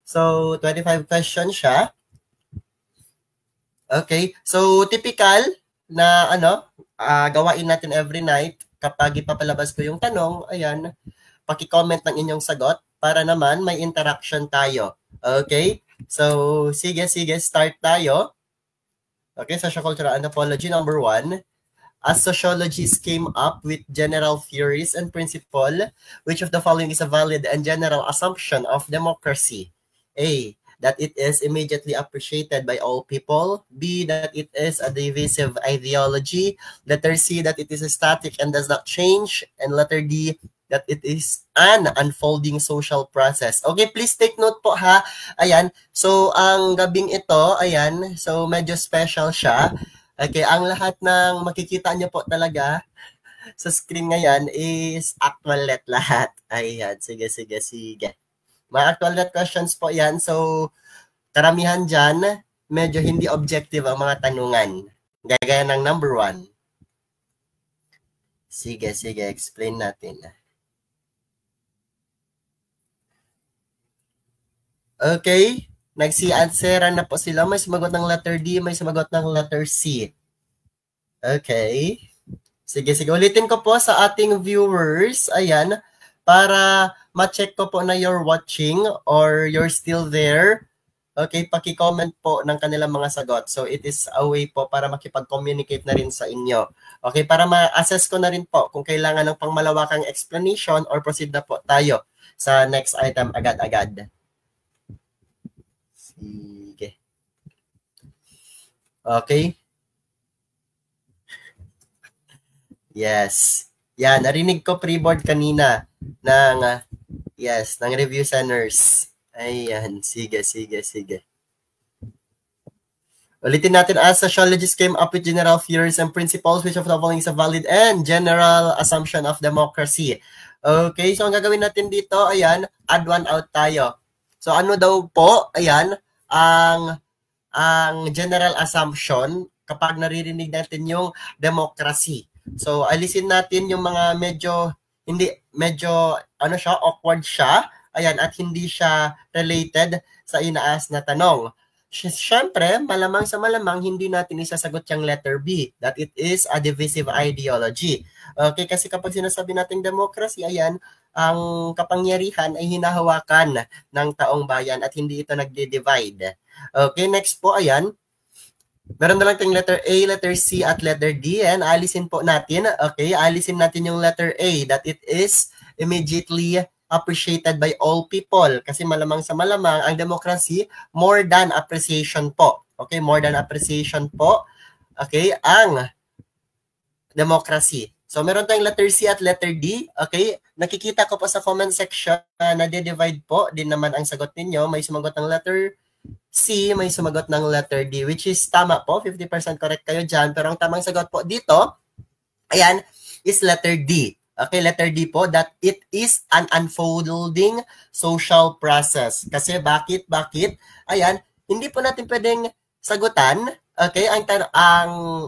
So, 25 questions siya. Okay. So, typical na gawain natin every night kapag ipapalabas ko yung tanong, ayan, paki-comment ng inyong sagot para naman may interaction tayo. Okay? So, sige, start tayo. Okay, sociocultural anthropology number 1. As sociologists came up with general theories and principle, which of the following is a valid and general assumption of democracy? A, that it is immediately appreciated by all people. B, that it is a divisive ideology. Letter C, that it is static and does not change. And letter D, that it is an unfolding social process. Okay, please take note po ha. Ayan, so ang gabing ito, ayan, so medyo special siya. Okay, ang lahat ng makikita niyo po talaga sa screen ngayon is actual let lahat. Ayan, sige. Mga actual let questions po yan. So, karamihan dyan, medyo hindi objective ang mga tanungan. Gaya ng number 1. Sige, explain natin. Okay, nagsi-answeran na po sila. May sumagot ng letter D, may sumagot ng letter C. Okay. Sige. Ulitin ko po sa ating viewers. Ayan. Para ma-check ko po na you're watching or you're still there. Okay, paki-comment po ng kanilang mga sagot. So, it is a way po para makipag-communicate na rin sa inyo. Okay, para ma-assess ko na rin po kung kailangan ng pangmalawakang explanation or proceed na po tayo sa next item agad-agad. Sige. Okay. Yes. Yan, narinig ko pre-board kanina ng review centers. Ayan, sige. Ulitin natin, as sociologists came up with general theories and principles, which of the following is a valid and general assumption of democracy. Okay, so ang gagawin natin dito, ayan, add one out tayo. So ano daw po, ayan, ang general assumption kapag naririnig natin yung democracy. So alisin natin yung mga medyo awkward siya, ayan, at hindi siya related sa inaas na tanong. Siyempre, malamang sa malamang, hindi natin isasagot yung letter B, that it is a divisive ideology. Okay, kasi kapag sinasabi natin democracy, ayan, ang kapangyarihan ay hinahawakan ng taong bayan at hindi ito nagde-divide. Okay, next po, ayan, meron na lang tayong letter A, letter C, at letter D, and alisin po natin. Okay, alisin natin yung letter A, that it is immediately appreciated by all people. Kasi malamang sa malamang, ang democracy, more than appreciation po. Okay, more than appreciation po. Okay, ang democracy. So, meron tayong letter C at letter D. Okay, nakikita ko po sa comment section na de-divide po din naman ang sagot ninyo. May sumagot ng letter C, may sumagot ng letter D, which is tama po. 50% correct kayo dyan. Pero ang tamang sagot po dito, ayan, is letter D. Okay, letter D po, that it is an unfolding social process. Kasi bakit? Ayan, hindi po natin pwedeng sagutan, okay, ang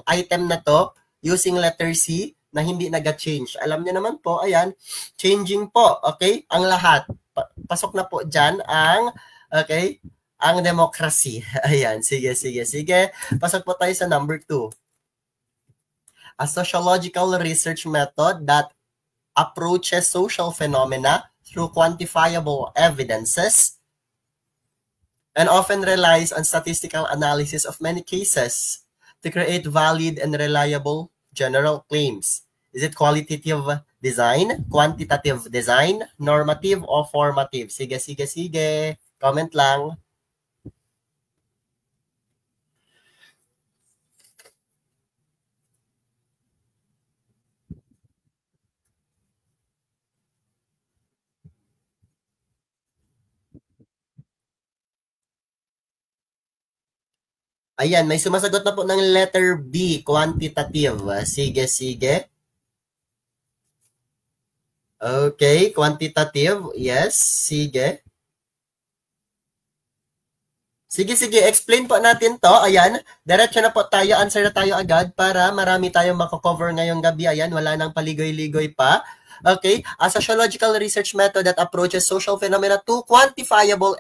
item na to using letter C na hindi nag-change. Alam niyo naman po, ayan, changing po, okay, ang lahat. Pasok na po dyan ang, okay, ang democracy. Ayan, sige. Pasok po tayo sa number 2. A sociological research method that approaches social phenomena through quantifiable evidences and often relies on statistical analysis of many cases to create valid and reliable general claims. Is it qualitative design, quantitative design, normative, or formative? Sige. Comment lang. Ayan, may sumasagot na po ng letter B, quantitative. Sige. Okay, quantitative. Yes, sige. Sige, explain po natin to. Ayan, diretso na po tayo, answer na tayo agad para marami tayong mako-cover ngayong gabi. Ayan, wala nang paligoy-ligoy pa. Okay, a sociological research method that approaches social phenomena to quantifiable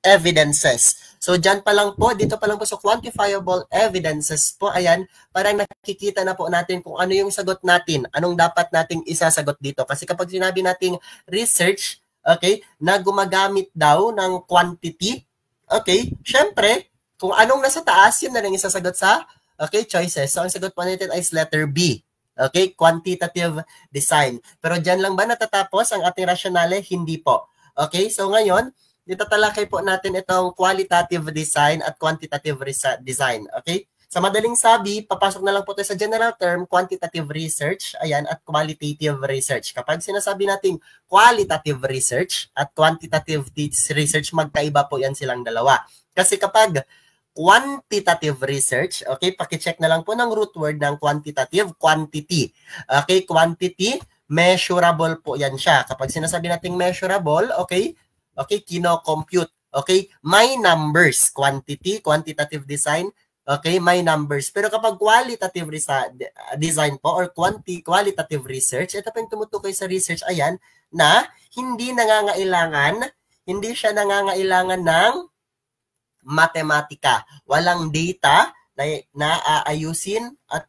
evidences. So, dyan pa lang po, dito pa lang po sa quantifiable evidences po, ayan, parang nakikita na po natin kung ano yung sagot natin, anong dapat nating isasagot dito. Kasi kapag sinabi nating research, okay, na gumagamit daw ng quantity, okay, syempre, kung anong nasa taas, yun na lang isasagot sa, okay, choices. So, ang sagot po natin ay letter B. Okay, quantitative design. Pero dyan lang ba natatapos ang ating rationale? Hindi po. Okay, so ngayon, dito talakay po natin itong qualitative design at quantitative design. Okay? Sa madaling sabi, papasok na lang po tayo sa general term, quantitative research, ayan, at qualitative research. Kapag sinasabi natin qualitative research at quantitative research, magkaiba po yan silang dalawa. Kasi kapag quantitative research, okay, pakicheck na lang po ng root word ng quantitative, quantity. Okay, quantity, measurable po yan siya. Kapag sinasabi natin measurable, okay, kino-compute. Okay, may numbers, quantity, quantitative design, okay, may numbers. Pero kapag qualitative design po or qualitative research, ito po yung tumutukoy sa research, ayan, na hindi siya nangangailangan ng matematika. Walang data na aayusin at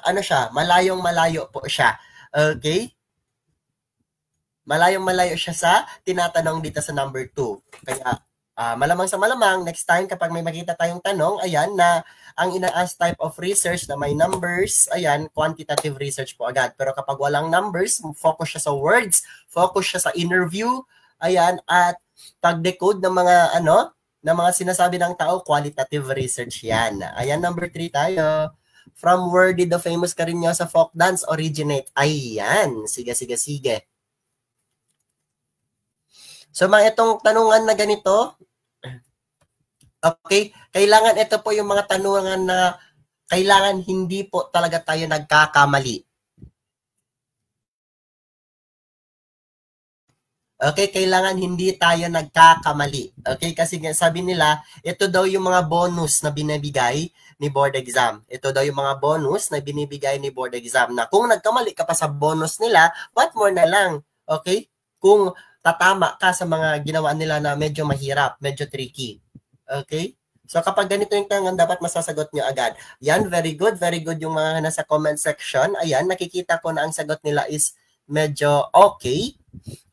ano siya, malayong-malayo po siya. Okay? Malayong-malayo siya sa tinatanong dito sa number 2. Kaya malamang sa malamang, next time kapag may makita tayong tanong, ayan, na ang ina-ask type of research na may numbers, ayan, quantitative research po agad. Pero kapag walang numbers, focus siya sa words, focus siya sa interview, ayan, at pag-decode ng mga ng mga sinasabi ng tao, qualitative research yan. Ayan, number 3 tayo. From where did the famous Cariñosa folk dance originate? Ayan, sige. So, mga itong tanungan na ganito, okay, kailangan ito po yung mga tanungan na kailangan hindi po talaga tayo nagkakamali. Okay, kailangan hindi tayo nagkakamali. Okay, kasi sabi nila, ito daw yung mga bonus na binibigay ni board exam. Ito daw yung mga bonus na binibigay ni board exam na kung nagkamali ka pa sa bonus nila, what more na lang. Okay? Kung tatama ka sa mga ginawa nila na medyo mahirap, medyo tricky. Okay? So kapag ganito yung tanong, dapat masasagot nyo agad. Yan, very good yung mga nasa comment section. Ayan, nakikita ko na ang sagot nila is medyo okay.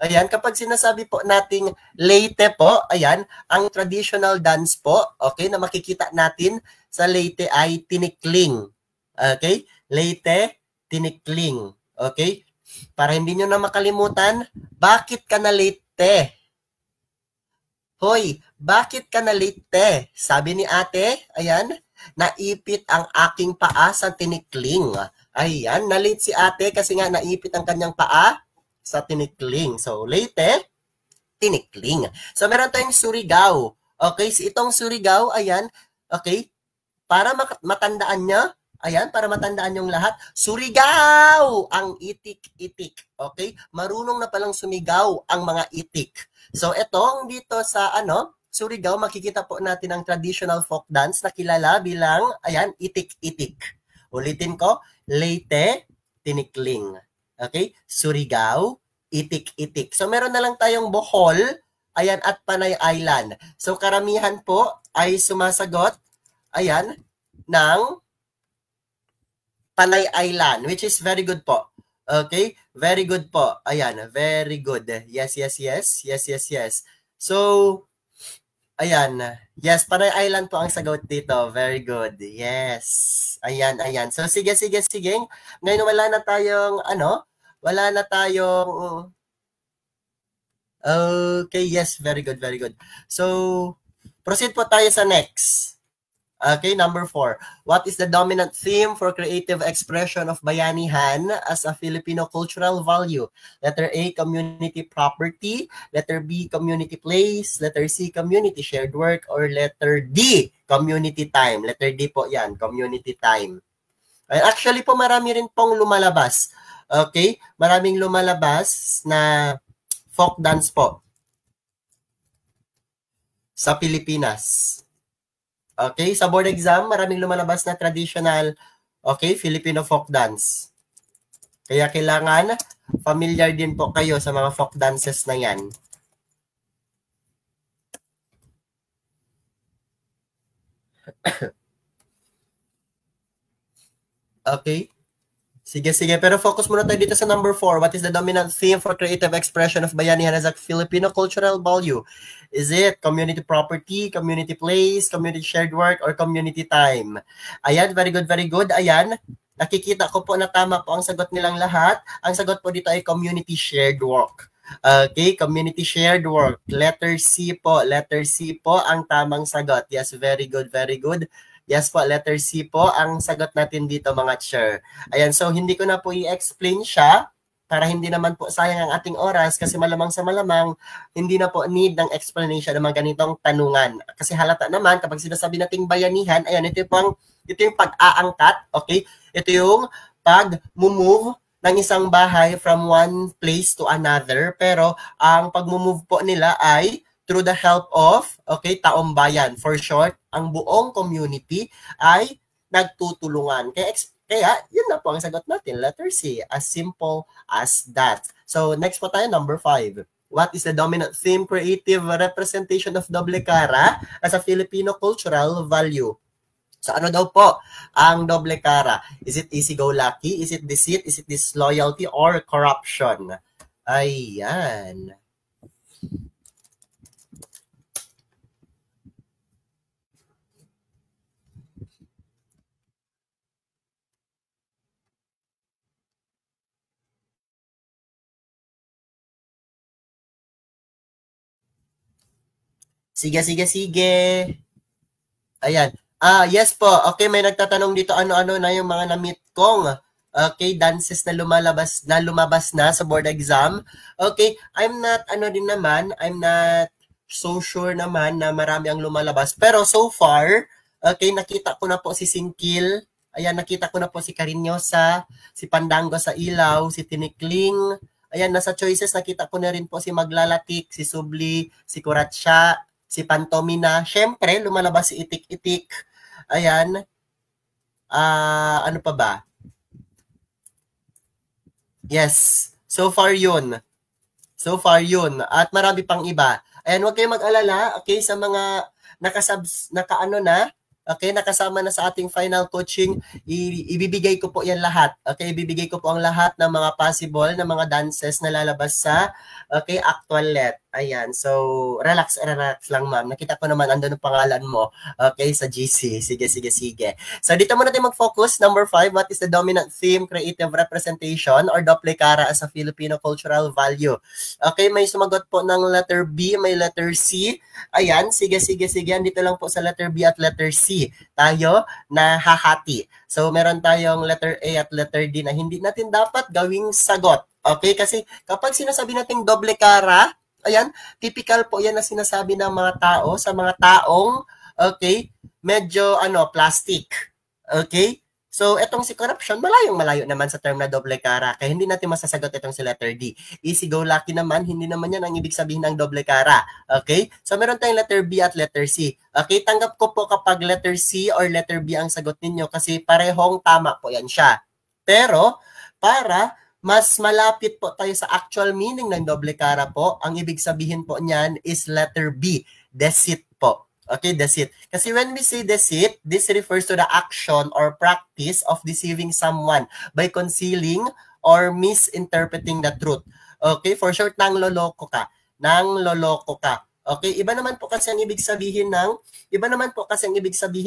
Ayan, kapag sinasabi po nating Leyte po, ayan, ang traditional dance po, okay, na makikita natin sa Leyte ay tinikling. Okay? Leyte, tinikling. Okay? Para hindi nyo na makalimutan, bakit ka na late? Hoy, bakit ka na late? Sabi ni ate, ayan, naipit ang aking paa sa tinikling. Ayan, na-late si ate kasi nga naipit ang kanyang paa sa tinikling. So, late, tinikling. So, meron tayong Surigao. Okay, so itong Surigao, ayan, okay, para matandaan niya, ayan, para matandaan yung lahat, Surigao ang itik-itik. Okay? Marunong na palang sumigaw ang mga itik. So, etong dito sa Surigao, makikita po natin ang traditional folk dance na kilala bilang, ayan, itik-itik. Ulitin ko, Leyte, tinikling. Okay? Surigao, itik-itik. So, meron na lang tayong Bohol, ayan, at Panay Island. So, karamihan po ay sumasagot, ayan, ng Panay Island, which is very good po. Okay? Very good po. Ayan, very good. Yes. So, ayan. Yes, Panay Island po ang sagot dito. Very good. Yes. Ayan. So, sige. Ngayon wala na tayong, okay, yes, very good. So, proceed po tayo sa next. Okay, number 4. What is the dominant theme for creative expression of bayanihan as a Filipino cultural value? Letter A, community property. Letter B, community place. Letter C, community shared work. Or letter D, community time. Letter D po yan, community time. Actually po, marami rin pong lumalabas. Okay, maraming lumalabas na folk dance po sa Pilipinas. Okay, sa board exam, maraming lumalabas na traditional, okay, Filipino folk dance. Kaya kailangan familiar din po kayo sa mga folk dances na yan. Okay? Sige, sige. Pero focus muna tayo dito sa number 4. What is the dominant theme for creative expression of bayanihan as a Filipino cultural value? Is it community property, community place, community shared work, or community time? Ayan, very good, very good. Ayan, nakikita ko po na tama po ang sagot nilang lahat. Ang sagot po dito ay community shared work. Okay, community shared work. Letter C po. Letter C po ang tamang sagot. Yes, very good, very good. Yes po, letter C po ang sagot natin dito mga chair. Ayan, so hindi ko na po i-explain siya para hindi naman po sayang ang ating oras kasi malamang sa malamang hindi na po need ng explanation ng mga ganitong tanungan. Kasi halata naman kapag sinasabi nating bayanihan, ayan, ito yung pag-aangkat, okay? Ito yung pag-move ng isang bahay from one place to another. Pero ang pag-move po nila ay through the help of, okay, taong bayan. For short, ang buong community ay nagtutulungan. Kaya yun na po ang sagot natin. Letter C, as simple as that. So, next po tayo, number 5. What is the dominant theme, creative representation of doble cara as a Filipino cultural value? So, ano daw po ang doble cara? Is it easy-go-lucky? Is it deceit? Is it disloyalty? Or corruption? Ayan. Sige, sige, sige. Ayan. Yes po. Okay, may nagtatanong dito ano-ano na yung mga na-meet kong okay, dances na lumabas na sa board exam. Okay, I'm not so sure naman na marami ang lumalabas. Pero so far, okay, nakita ko na po si Singkil. Ayan, nakita ko na po si Cariñosa, si Pandango sa Ilaw, si Tinikling. Ayan, nasa choices nakita ko na rin po si Maglalatik, si Subli, si Kuratsa, si Pantomina. Syempre, lumalabas si Itik-Itik. Ayan. Ano pa ba? Yes. So far yun. So far yun. At marami pang iba. Ayan, huwag kayong mag-alala. Okay, sa mga nakasama na sa ating final coaching, ibibigay ko po yan lahat. Okay, ibibigay ko po ang lahat ng mga possible na mga dances na lalabas sa actual let. Ayan, so relax lang ma'am. Nakita ko naman andun ang pangalan mo. Okay, sa GC. Sige. So dito muna tayo mag-focus. Number 5, what is the dominant theme, creative representation or doble cara as a Filipino cultural value? Okay, may sumagot po ng letter B, may letter C. Ayan, sige. Andito lang po sa letter B at letter C tayo na hahati. So meron tayong letter A at letter D na hindi natin dapat gawing sagot. Okay, kasi kapag sinasabi nating doble cara, ayan, typical po yan na sinasabi ng mga tao sa mga taong, okay, medyo plastic. Okay? So, etong si corruption, malayo naman sa term na doble cara. Kaya hindi natin masasagot itong si letter D. Easy-go-lucky naman, hindi naman yan ang ibig sabihin ng doble cara. Okay? So, meron tayong letter B at letter C. Okay? Tanggap ko po kapag letter C or letter B ang sagot ninyo kasi parehong tama po yan siya. Pero, para mas malapit po tayo sa actual meaning ng doble cara po, ang ibig sabihin po niyan is letter B, deceit po. Okay, deceit. Kasi when we say deceit, this refers to the action or practice of deceiving someone by concealing or misinterpreting the truth. Okay, for short, nang loloko ka. Okay, iba naman po kasi ang ibig sabihin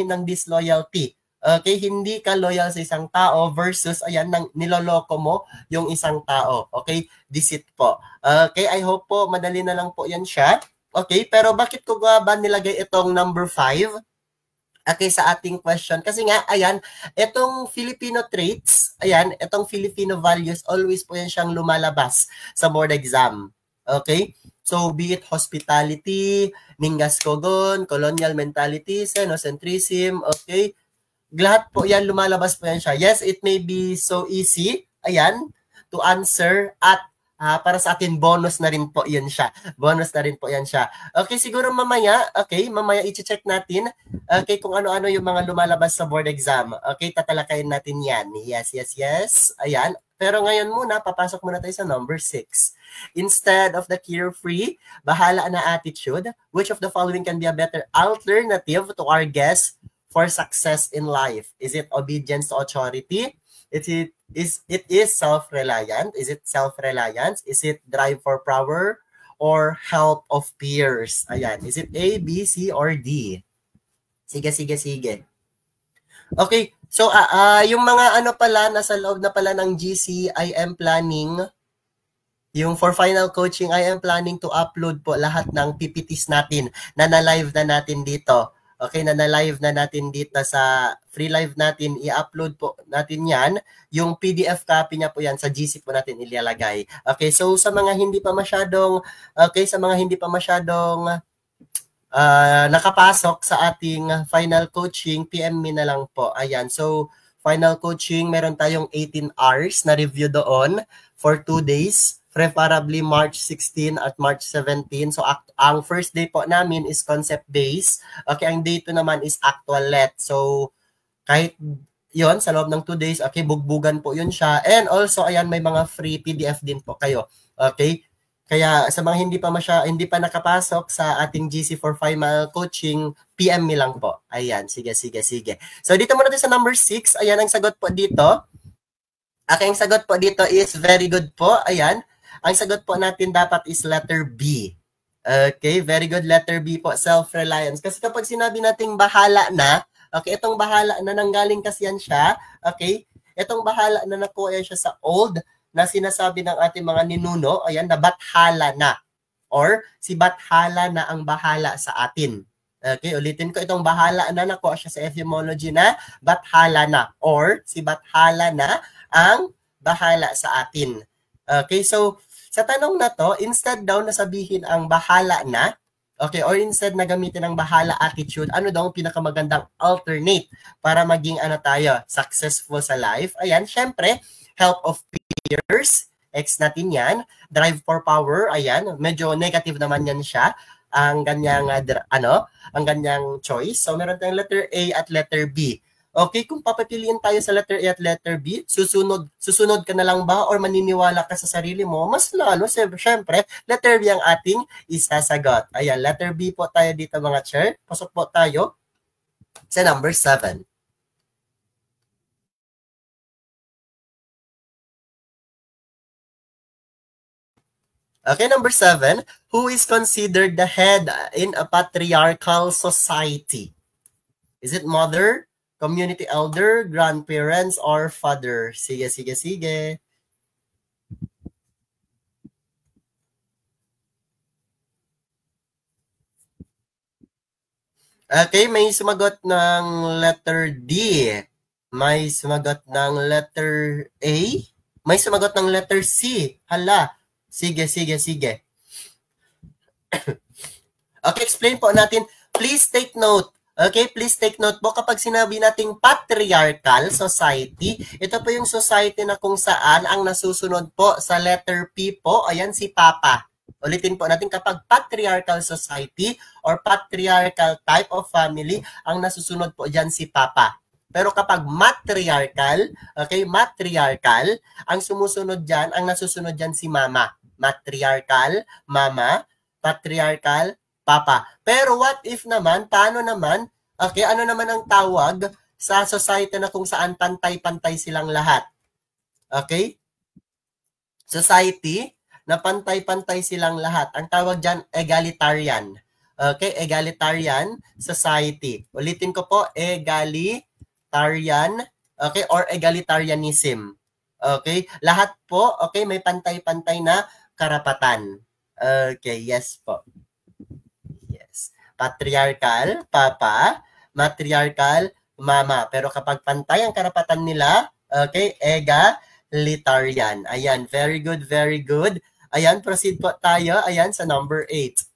ng disloyalty. Okay, hindi ka loyal sa isang tao versus ayan niloloko mo yung isang tao. Okay, deceit po. Okay, I hope po madali na lang po yan siya. Okay, pero bakit ko ba nilagay itong number 5? Okay, sa ating question. Kasi nga, ayan, itong Filipino traits, ayan, itong Filipino values, always po yan siyang lumalabas sa board exam. Okay? So, be it hospitality, ningas kogon, colonial mentality, xenocentrism, okay? Lahat po yan, lumalabas po yan siya. Yes, it may be so easy, ayan, to answer at para sa akin, bonus na rin po yun siya. Okay, siguro mamaya i-check natin kung ano-ano yung mga lumalabas sa board exam. Okay, tatalakayin natin yan. Yes. Ayan. Pero ngayon muna, papasok muna tayo sa number 6. Instead of the carefree, bahala na attitude, which of the following can be a better alternative to our guess for success in life? Is it obedience to authority? It is self-reliant? Is it self-reliance? Is it drive for power or help of peers? Ayan. Is it A, B, C, or D? Sige, sige, sige. Okay. So, yung mga ano pala, nasa loob na pala ng GC, I am planning, yung for final coaching, I am planning to upload po lahat ng PPTs natin na na-live na natin dito. Okay, na na-live na natin dito sa free live natin, i-upload po natin yan. Yung PDF copy niya po yan sa GC po natin ilalagay. Okay, so sa mga hindi pa masyadong, nakapasok sa ating final coaching, PM me na lang po. Ayan, so final coaching, meron tayong 18 hours na review doon for 2 days, preferably March 16 at March 17. So ang first day po namin is concept-based. Okay, ang day 2 naman is actual-let. So kahit yon sa loob ng 2 days, okay, bugbugan po yun siya. And also, ayan, may mga free PDF din po kayo. Okay? Kaya sa mga hindi pa nakapasok sa ating GC for final coaching, PM me lang po. Ayan, sige. So dito muna tayo sa number 6. Ayan ang sagot po dito. Okay, ang sagot po dito is very good po. Ayan. Ang sagot po natin dapat is letter B. Okay, very good, letter B po, self-reliance. Kasi kapag sinabi nating bahala na, okay, itong bahala na nanggaling kasi yan siya, okay, itong bahala na nakuha siya sa old na sinasabi ng ating mga ninuno, ayan, na bathala na. Or si bathala na ang bahala sa atin. Okay, ulitin ko, itong bahala na nakuha siya sa etymology na bathala na. Or si bathala na ang bahala sa atin. Okay, so sa tanong na to, instead daw na sabihin ang bahala na, okay, or instead na gamitin ang bahala attitude, ano daw ang pinakamagandang alternate para maging tayo, successful sa life? Ayan, syempre, help of peers, X natin yan, drive for power, ayan, medyo negative naman yan siya, ang ganyang, ang ganyang choice. So, meron tayong letter A at letter B. Okay, kung papapiliin tayo sa letter A at letter B, susunod ka na lang ba or maniniwala ka sa sarili mo? Mas lalo, syempre, letter B ang ating isasagot. Ayan, letter B po tayo dito mga chair. Pasok po tayo sa number 7. Okay, number 7, who is considered the head in a patriarchal society? Is it mother, community elder, grandparents, or father? Sige. Okay, may sumagot ng letter D. May sumagot ng letter A. May sumagot ng letter C. Hala. Sige. Okay, explain po natin. Please take note. Okay, please take note po kapag sinabi nating patriarchal society, ito po yung society na kung saan ang nasusunod po sa letter P po, ayan si Papa. Ulitin po natin, kapag patriarchal society or patriarchal type of family, ang nasusunod po dyan si Papa. Pero kapag matriarchal, okay, matriarchal, ang sumusunod dyan, ang nasusunod dyan si Mama. Matriarchal, Mama, patriarchal, Papa. Pero what if naman, paano naman, okay, ano naman ang tawag sa society na kung saan pantay-pantay silang lahat? Okay? Society na pantay-pantay silang lahat. Ang tawag dyan, egalitarian. Okay, egalitarian society. Ulitin ko po, egalitarian, okay, or egalitarianism. Okay, lahat po, okay, may pantay-pantay na karapatan. Okay, yes po. Yes. Patriarchal, Papa, matriarchal, Mama. Pero kapag pantay ang karapatan nila, okay, egalitarian. Ayan, very good, very good. Ayan, proceed po tayo. Ayan, sa number 8.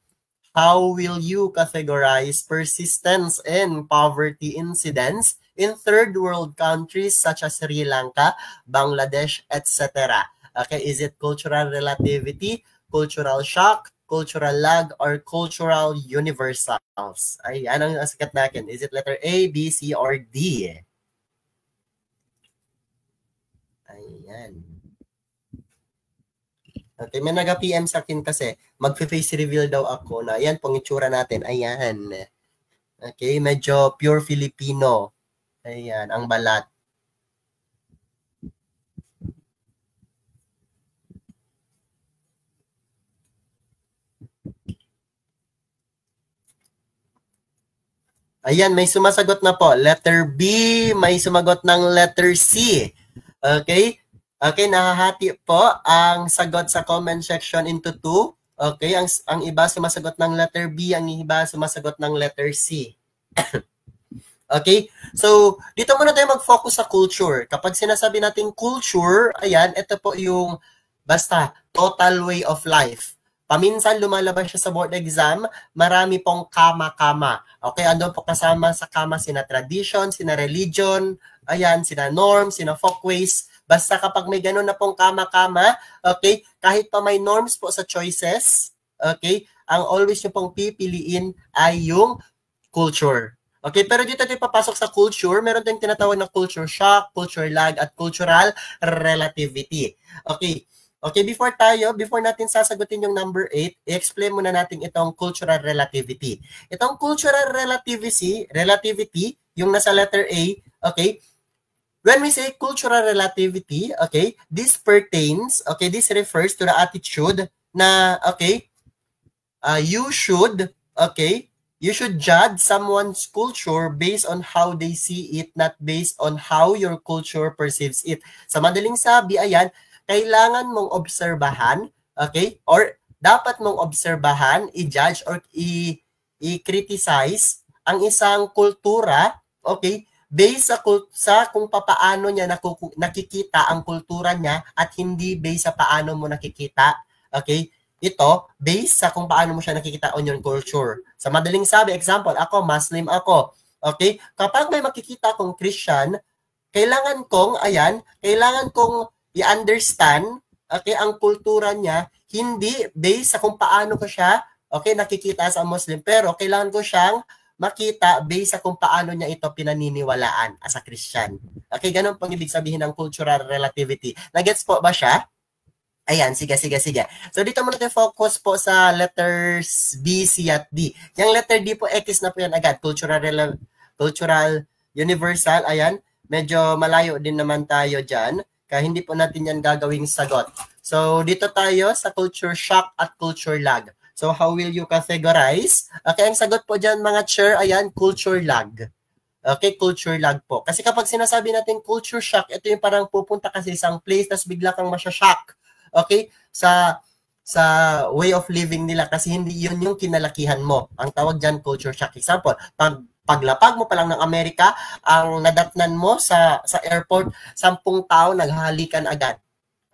How will you categorize persistence and poverty incidents in third world countries such as Sri Lanka, Bangladesh, etc.? Okay, is it cultural relativity, cultural shock, cultural lag, or cultural universals? Ayan ang sikat natin. Is it letter A, B, C, or D? Ayan. Okay, may naga-PM sa akin kasi, mag-face reveal daw ako na, ayan pong itsura natin. Ayan. Okay, medyo pure Filipino. Ayan, ang balat. Ayan, may sumasagot na po. Letter B, may sumagot ng letter C. Okay? Okay, nahahati po ang sagot sa comment section into two. Okay, ang iba sumasagot ng letter B, ang iba sumasagot ng letter C. Okay? So, dito muna tayo mag-focus sa culture. Kapag sinasabi natin culture, ayan, ito po yung basta total way of life. Paminsan lumalabas siya sa board exam, marami pong kama-kama. Okay, ano po kasama sa kama? Sina tradition, sina religion, ayan, sina norms, sina folkways. Basta kapag may ganun na pong kama-kama, okay, kahit pa may norms po sa choices, okay, ang always nyo pong pipiliin ay yung culture. Okay, pero dito tayo papasok sa culture, meron tayong tinatawag na culture shock, culture lag, at cultural relativity. Okay, okay, before natin sasagutin yung number 8, i-explain muna natin itong cultural relativity. Itong cultural relativity, yung nasa letter A, okay, when we say cultural relativity, okay, this refers to the attitude na, okay, you should judge someone's culture based on how they see it, not based on how your culture perceives it. Sa madaling sabi, ayan, kailangan mong obserbahan, okay, or dapat mong obserbahan, i-judge or i-criticize ang isang kultura, okay, based sa kung paano niya nakikita ang kultura niya at hindi based sa paano mo nakikita, okay, ito based sa kung paano mo siya nakikita on your culture. Sa madaling sabi, example, ako, Muslim ako. Okay? Kapag may makikita akong Christian, kailangan kong i-understand, okay, ang kultura niya, hindi based sa kung paano ko siya, okay, nakikita sa Muslim, pero kailangan ko siyang makita based sa kung paano niya ito pinaniniwalaan as a Christian. Okay, ganun pang ibig sabihin ng cultural relativity. Nagets po ba siya? Ayan, sige. So, dito muna tayo focus po sa letters B, C, at D. Yung letter D po, X na po yan agad. Cultural, universal, ayan. Medyo malayo din naman tayo dyan. Kaya hindi po natin yan gagawing sagot. So, dito tayo sa culture shock at culture lag. So, how will you categorize? Okay, ang sagot po dyan, mga chair, ayan, culture lag. Okay, culture lag po. Kasi kapag sinasabi natin culture shock, ito yung parang pupunta kasi isang place, tapos bigla kang masya-shock. Okay? Sa way of living nila kasi hindi yun yung kinalakihan mo. Ang tawag dyan, culture shock. Example, paglapag mo pa lang ng Amerika, ang nadatnan mo sa airport, 10 tao naghahalikan agad.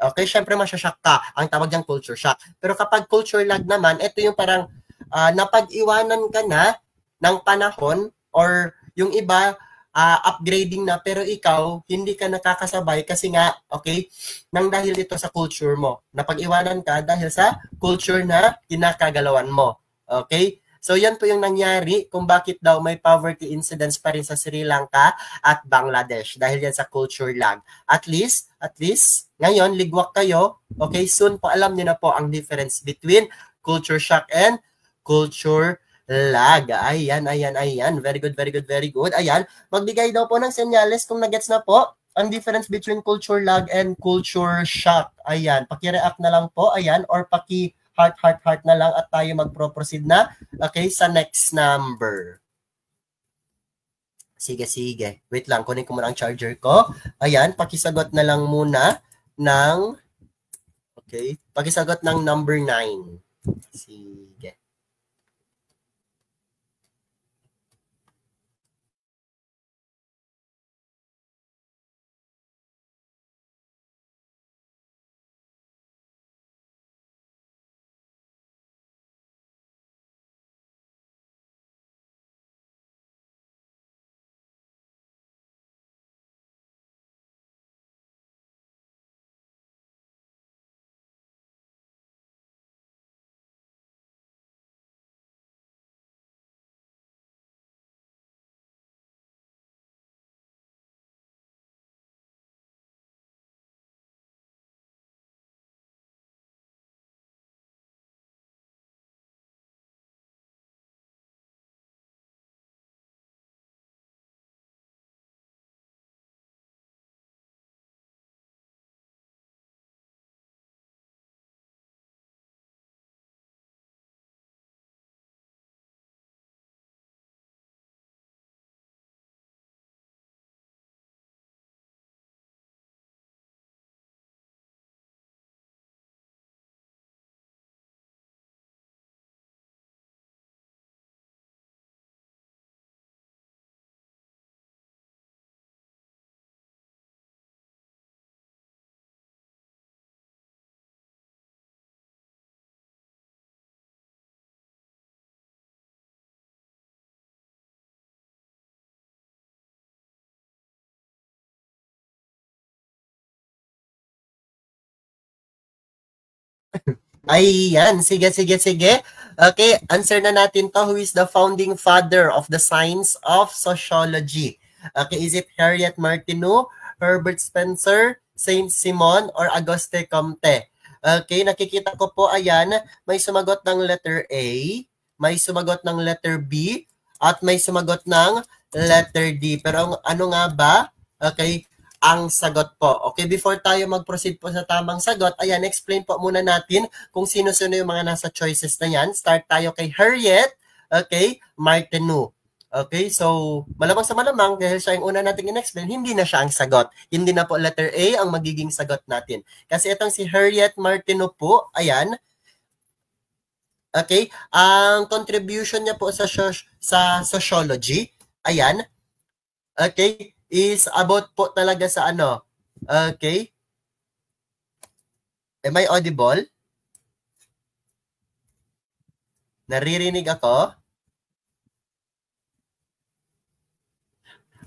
Okay, syempre masya-shock ka. Ang tawag dyan, culture shock. Pero kapag culture lag naman, ito yung parang napag-iwanan ka na ng panahon or yung iba, upgrading na pero ikaw hindi ka nakakasabay kasi nga, okay, nang dahil ito sa culture mo. Napag-iwanan ka dahil sa culture na kinakagalawan mo. Okay? So yan po yung nangyari kung bakit daw may poverty incidence pa rin sa Sri Lanka at Bangladesh dahil yan sa culture lag. At least, ngayon, ligwak kayo. Okay, soon po alam niyo na po ang difference between culture shock and culture lag. Ayan. Very good. Ayan. Magbigay daw po ng senyales kung nagets na po ang difference between culture lag and culture shock. Ayan. Paki-react na lang po. Ayan. Or paki-heart na lang at tayo magpro-proceed na. Okay, sa next number. Sige. Wait lang. Kunin ko muna ang charger ko. Ayan. Pakisagot na lang muna ng pakisagot ng number 9. Sige. Ayan, sige. Okay, answer na natin to. Who is the founding father of the science of sociology? Okay, is it Harriet Martineau, Herbert Spencer, Saint Simon, or Auguste Comte? Okay, nakikita ko po, ayan, may sumagot ng letter A, may sumagot ng letter B, at may sumagot ng letter D. Pero ano nga ba? Okay, ang sagot po. Okay, before tayo mag-proceed po sa tamang sagot, ayan, explain po muna natin kung sino-sino yung mga nasa choices na yan. Start tayo kay Harriet, okay, Martineau. Okay, so malamang sa malamang, dahil siya yung una nating in-explain, hindi na siya ang sagot. Hindi na po letter A ang magiging sagot natin. Kasi itong si Harriet Martineau po, ayan, okay, ang contribution niya po sa sociology, ayan, okay, is about po talaga sa ano. Okay? Am I audible? Naririnig ako?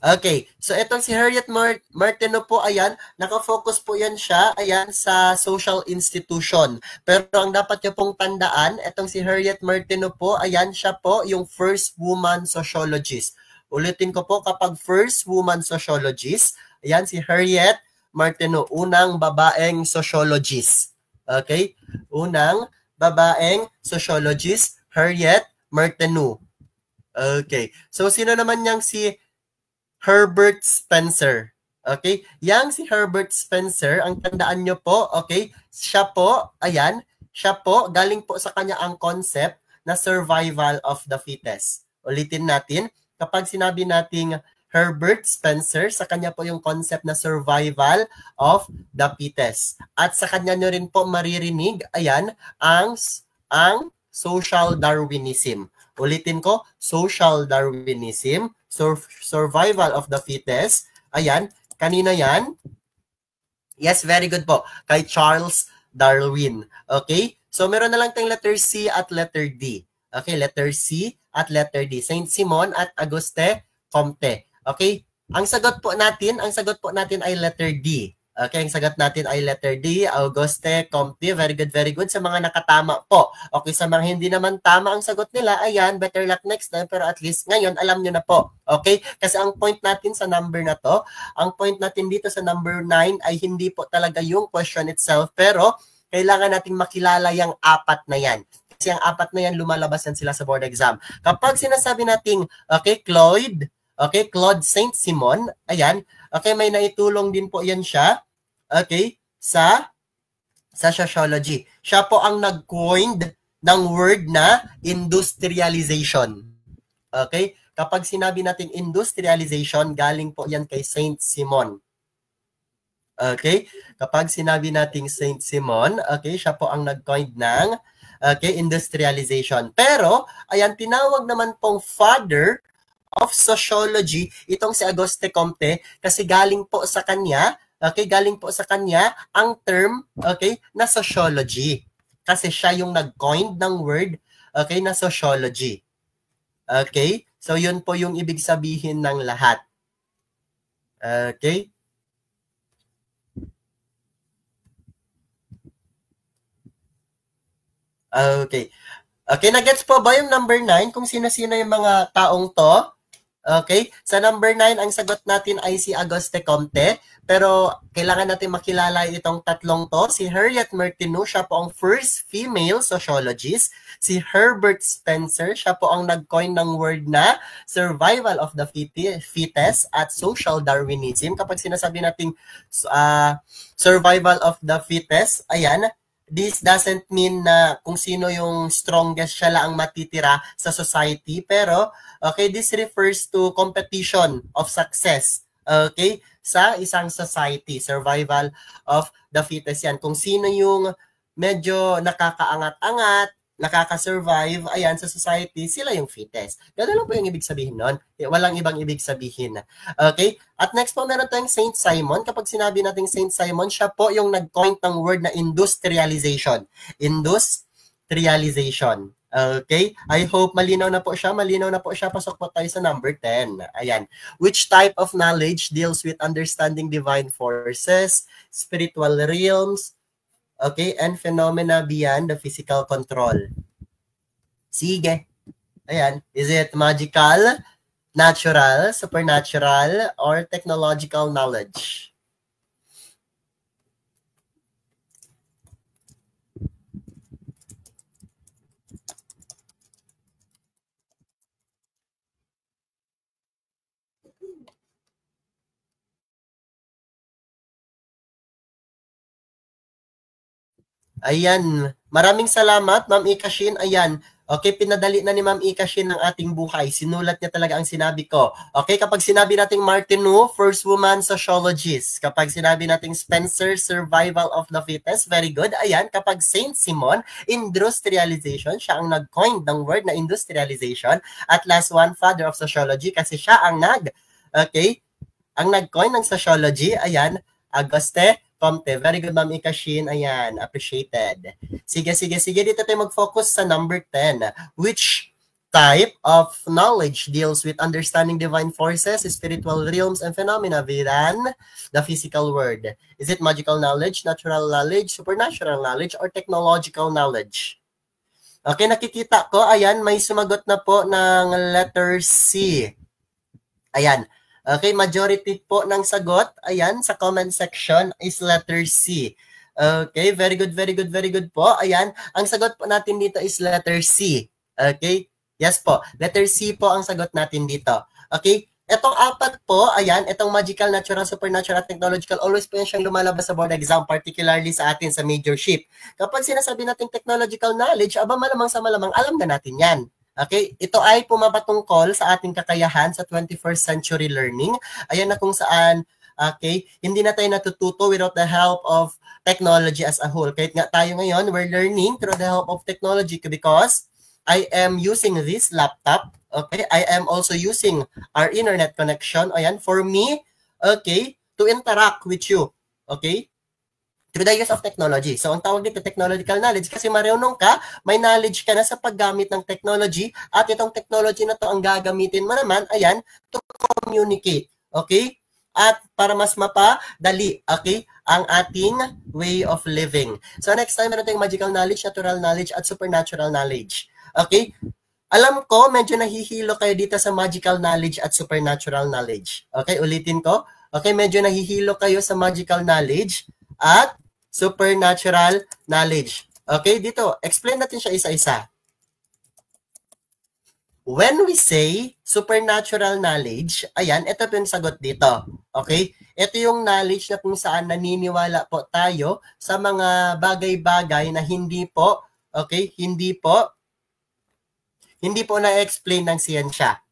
Okay. So, itong si Harriet Martineau po, ayan, nakafocus po yan siya, ayan, sa social institution. Pero ang dapat niyo pong tandaan, itong si Harriet Martineau po, ayan, siya po yung first woman sociologist. Ulitin ko po, kapag first woman sociologist, ayan si Harriet Martineau, unang babaeng sociologist. Okay? Unang babaeng sociologist, Harriet Martineau. Okay. So, sino naman yang si Herbert Spencer? Okay? Yang si Herbert Spencer, ang tandaan nyo po, okay? Siya po, ayan, siya po, galing po sa kanya ang concept na survival of the fittest. Ulitin natin, kapag sinabi nating Herbert Spencer, sa kanya po yung concept na survival of the fittest. At sa kanya nyo rin po maririnig, ayan, ang social Darwinism. Ulitin ko, social Darwinism, survival of the fittest. Ayan, kanina yan? Yes, very good po. Kay Charles Darwin. Okay? So, meron na lang tayong letter C at letter D. Okay, letter C at letter D. Saint Simon at Auguste Comte. Okay? Ang sagot po natin ay letter D. Okay, ang sagot natin ay letter D, Auguste Comte. Very good sa mga nakatama po. Okay, sa mga hindi naman tama ang sagot nila, ayan, better luck next time. Pero at least ngayon, alam nyo na po. Okay? Kasi ang point natin sa number na to, ang point natin dito sa number 9 ay hindi po talaga yung question itself. Pero, kailangan nating makilala yung apat na yan. Kasi ang apat na yan, lumalabas yan sila sa board exam. Kapag sinasabi nating, okay, Claude Saint Simon, ayan, okay, may naitulong din po yan siya, okay, sa sociology. Siya po ang nag-coined ng word na industrialization. Okay, kapag sinabi natin industrialization, galing po yan kay Saint Simon. Okay, kapag sinabi nating Saint Simon, okay, siya po ang nag-coined ng industrialization. Pero, ayan, tinawag naman pong father of sociology itong si Auguste Comte kasi galing po sa kanya ang term, okay, na sociology. Kasi siya yung nag-coined ng word, okay, na sociology. Okay? So, yun po yung ibig sabihin ng lahat. Okay? Okay. Okay, na-gets po ba yung number 9 kung sino-sino yung mga taong to? Okay? Sa number 9, ang sagot natin ay si Auguste Comte. Pero kailangan natin makilala itong tatlong to. Si Harriet Martineau, siya po ang first female sociologist. Si Herbert Spencer, siya po ang nag-coin ng word na survival of the fittest at social Darwinism. Kapag sinasabi natin survival of the fittest, ayan, this doesn't mean na kung sino yung strongest siya lang ang matitira sa society. Pero, okay, this refers to competition of success. Okay? Sa isang society. Survival of the fittest yan. Kung sino yung medyo nakakaangat-angat, nakaka-survive, ayan, sa society, sila yung fittest. Ganun lang po yung ibig sabihin nun. Walang ibang ibig sabihin. Okay? At next po, meron tayong Saint Simon. Kapag sinabi natin Saint Simon, siya po yung nag-coin ng word na industrialization. Industrialization. Okay? I hope malinaw na po siya. Pasok po tayo sa number 10. Ayan. Which type of knowledge deals with understanding divine forces, spiritual realms, Okay, and phenomena beyond the physical control. Sige. Ayan. Is it magical, natural, supernatural, or technological knowledge? Ayan. Maraming salamat, Ma'am Ikashin. Ayan. Okay, pinadali na ni Ma'am Ikashin ang ating buhay. Sinulat niya talaga ang sinabi ko. Okay, kapag sinabi nating Martineau, first woman sociologist. Kapag sinabi nating Spencer, survival of the fittest, very good. Ayan, kapag Saint Simon, industrialization, siya ang nag-coin ng word na industrialization. At last one, father of sociology, kasi siya ang ang nag-coin ng sociology. Ayan, Auguste Comte. Very good, Ma'am Ikashin. Ayan, appreciated. Sige. Dito tayo mag-focus sa number 10. Which type of knowledge deals with understanding divine forces, spiritual realms, and phenomena than the physical world? Is it magical knowledge, natural knowledge, supernatural knowledge, or technological knowledge? Okay, nakikita ko, ayan, may sumagot na po ng letter C. Ayan. Okay, majority po ng sagot, ayan, sa comment section is letter C. Okay, very good po. Ayan, ang sagot po natin dito is letter C. Okay, yes po, letter C po ang sagot natin dito. Okay, etong apat po, ayan, etong magical, natural, supernatural, technological, always po yan siyang lumalabas sa board exam, particularly sa atin sa major ship. Kapag sinasabi natin technological knowledge, aba malamang sa malamang, alam na natin yan. Okay, ito ay pumapatungkol sa ating kakayahan sa 21st century learning. Ayan na kung saan, okay, hindi na tayo natututo without the help of technology as a whole. Kahit nga tayo ngayon, we're learning through the help of technology because I am using this laptop. Okay, I am also using our internet connection. Ayan, for me, okay, to interact with you. Okay, through the use of technology. So, ang tawag dito, technological knowledge, kasi marunong ka, may knowledge ka na sa paggamit ng technology, at itong technology na to ang gagamitin mo naman, ayan, to communicate. Okay? At para mas mapadali, okay, ang ating way of living. So, next time, meron tayong magical knowledge, natural knowledge, at supernatural knowledge. Okay? Alam ko, medyo nahihilo kayo dito sa magical knowledge at supernatural knowledge. Okay? Ulitin ko. Okay? Medyo nahihilo kayo sa magical knowledge at supernatural knowledge. Okay, dito, explain natin siya isa-isa. When we say supernatural knowledge, ayan, ito po yung sagot dito. Okay? Ito yung knowledge na kung saan naniniwala po tayo sa mga bagay-bagay na hindi po na-explain ng siyensya.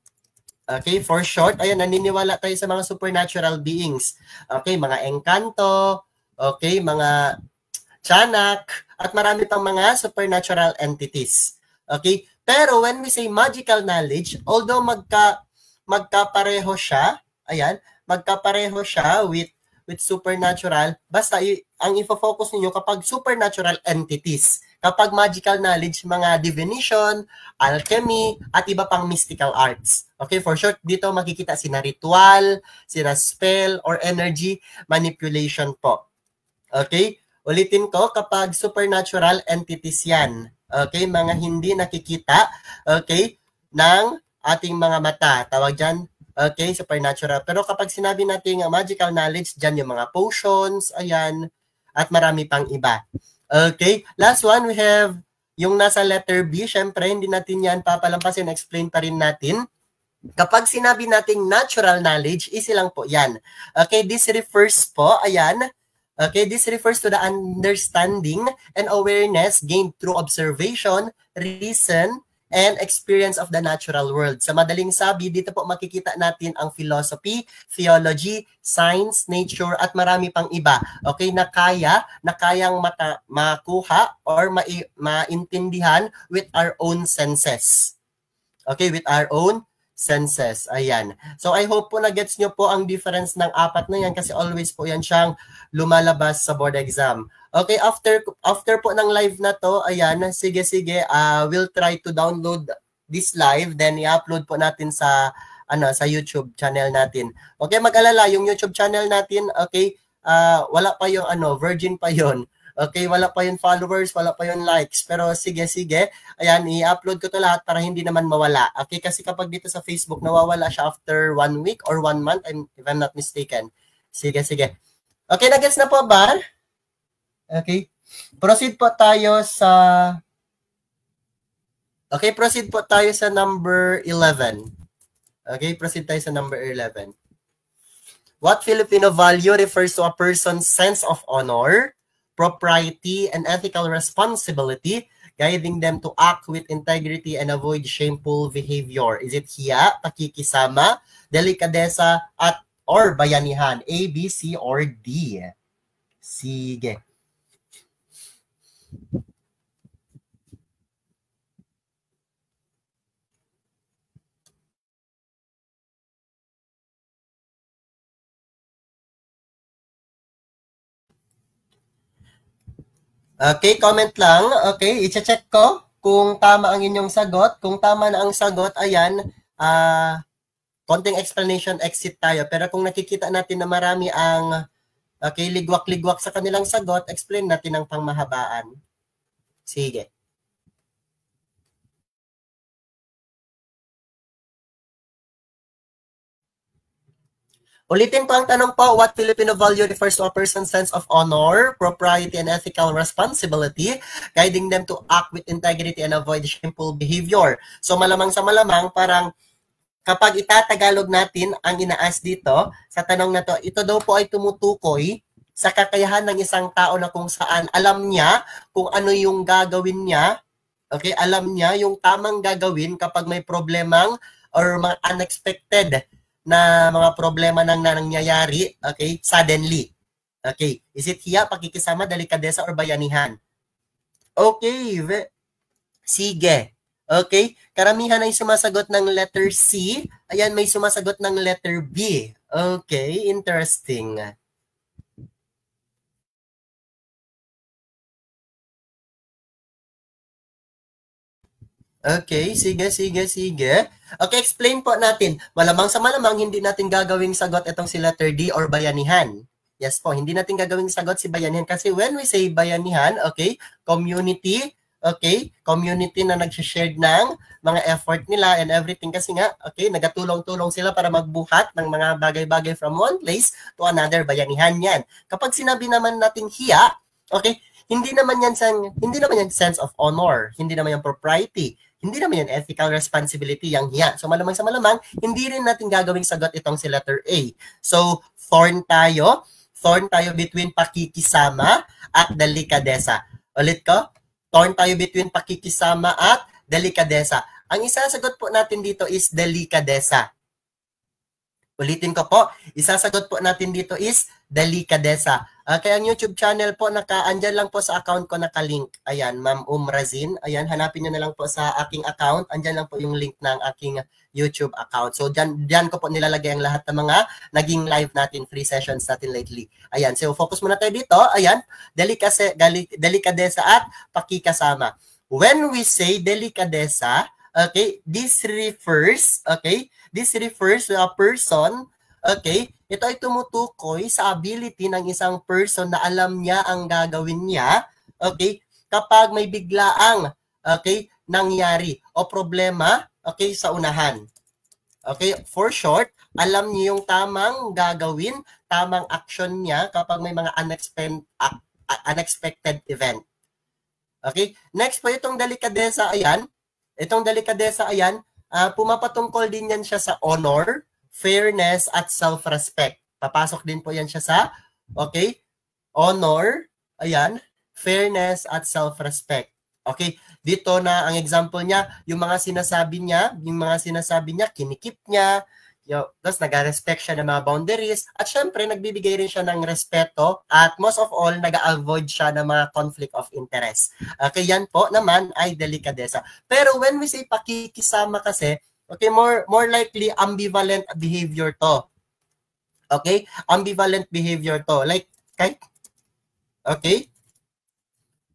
Okay, for short, ayan, naniniwala tayo sa mga supernatural beings. Okay, mga engkanto, okay, mga tiyanak, at marami pang mga supernatural entities. Okay? Pero when we say magical knowledge, although magkapareho siya, ayan, magkapareho siya with supernatural, basta ang ifo-focus niyo kapag supernatural entities. Kapag magical knowledge, mga divination, alchemy, at iba pang mystical arts. Okay, for short, dito makikita sina ritual, sina spell, or energy manipulation po. Okay? Ulitin ko, kapag supernatural entities yan. Okay? Mga hindi nakikita, okay, ng ating mga mata. Tawag dyan, okay, supernatural. Pero kapag sinabi natin magical knowledge, dyan yung mga potions, ayan, at marami pang iba. Okay? Last one, we have yung nasa letter B. Syempre, hindi natin yan papalampasin, explain pa rin natin. Kapag sinabi nating natural knowledge, easy lang po yan. Okay, this refers po, ayan, okay, this refers to the understanding and awareness gained through observation, reason, and experience of the natural world. Sa madaling sabi, dito po makikita natin ang philosophy, theology, science, nature, at marami pang iba. Okay, na kayang makuha or maintindihan with our own senses. Okay, with our own senses. Ayan. So, I hope po na-gets nyo po ang difference ng apat na yan kasi always po yan siyang lumalabas sa board exam. Okay, after po ng live na to, ayan, sige, we'll try to download this live, then i-upload po natin sa YouTube channel natin. Okay, mag-alala, yung YouTube channel natin, okay, wala pa yung virgin pa yon. Okay, wala pa yung followers, wala pa yung likes. Pero sige, sige. Ayan, i-upload ko to lahat para hindi naman mawala. Okay, kasi kapag dito sa Facebook, nawawala siya after 1 week or 1 month, if I'm not mistaken. Sige, sige. Okay, na-gets na po ba? Okay. Proceed po tayo sa... Okay, proceed po tayo sa number 11. Okay, proceed tayo sa number 11. What Filipino value refers to a person's sense of honor, propriety, and ethical responsibility, guiding them to act with integrity and avoid shameful behavior? Is it hiya, pakikisama, delikadesa, at or bayanihan? A, B, C, or D? Sige. Okay, comment lang. Okay, i-check ko kung tama ang inyong sagot. Kung tama na ang sagot, ayan, konting explanation, exit tayo. Pero kung nakikita natin na marami ang okay, ligwak-ligwak sa kanilang sagot, explain natin ang pangmahabaan. Sige. Ulitin ko ang tanong po, what Filipino value refers to a person's sense of honor, propriety, and ethical responsibility, guiding them to act with integrity and avoid shameful behavior? So malamang sa malamang, parang kapag itatagalog natin ang inaas dito, sa tanong na to, ito daw po ay tumutukoy sa kakayahan ng isang tao na kung saan alam niya kung ano yung gagawin niya, okay, alam niya yung tamang gagawin kapag may problemang or mga unexpected na mga problema nang nangyayari, okay, suddenly. Okay, is it hiya, pakikisama, delikadesa, or bayanihan? Okay, sige. Okay, karamihan ay sumasagot ng letter C. Ayan, may sumasagot ng letter B. Okay, interesting. Okay, sige, sige, sige. Okay, explain po natin. Malamang sa malamang, hindi natin gagawing sagot itong si letter D or bayanihan. Yes po, hindi natin gagawing sagot si bayanihan kasi when we say bayanihan, okay, community, okay, community na nag-share ng mga effort nila and everything kasi nga, okay, nagatulong-tulong sila para magbuhat ng mga bagay-bagay from one place to another, bayanihan yan. Kapag sinabi naman natin hiya, okay, hindi naman yan sense of honor, hindi naman yan propriety, hindi naman yan ethical responsibility yang hiya. So malamang sa malamang, hindi rin natin gagawing sagot itong si letter A. So thorn tayo between pakikisama at delikadesa. Ulit ko, thorn tayo between pakikisama at delikadesa. Ang isasagot po natin dito is delikadesa. Ulitin ko po, isasagot po natin dito is delikadesa. Kaya ang YouTube channel po, andyan lang po sa account ko nakalink. Ayan, Ma'am Razin. Ayan, hanapin nyo na lang po sa aking account. Andyan lang po yung link ng aking YouTube account. So, dyan ko po nilalagay ang lahat ng mga naging live natin, free sessions natin lately. Ayan, so focus muna tayo dito. Ayan, delikadesa at pakikasama. When we say delikadesa, okay, this refers to a person, okay, ito ay tumutukoy sa ability ng isang person na alam niya ang gagawin niya, okay, kapag may biglaang, okay, nangyari o problema, okay, sa unahan. Okay, for short, alam niya yung tamang gagawin, tamang action niya kapag may mga unexpected event. Okay, next po itong delikadesa, ayan, pumapatungkol din yan siya sa honor, fairness, at self-respect. Papasok din po yan siya sa, okay, honor, ayan, fairness, at self-respect. Okay, dito na ang example niya, yung mga sinasabi niya, kinikip niya, tapos nag-respect siya ng mga boundaries, at syempre, nagbibigay rin siya ng respeto, at most of all, nag-avoid siya ng mga conflict of interest. Okay, yan po naman ay delikadesa. Pero when we say pakikisama kasi, okay, more likely ambivalent behavior to. Okay? Ambivalent behavior to. Like, okay?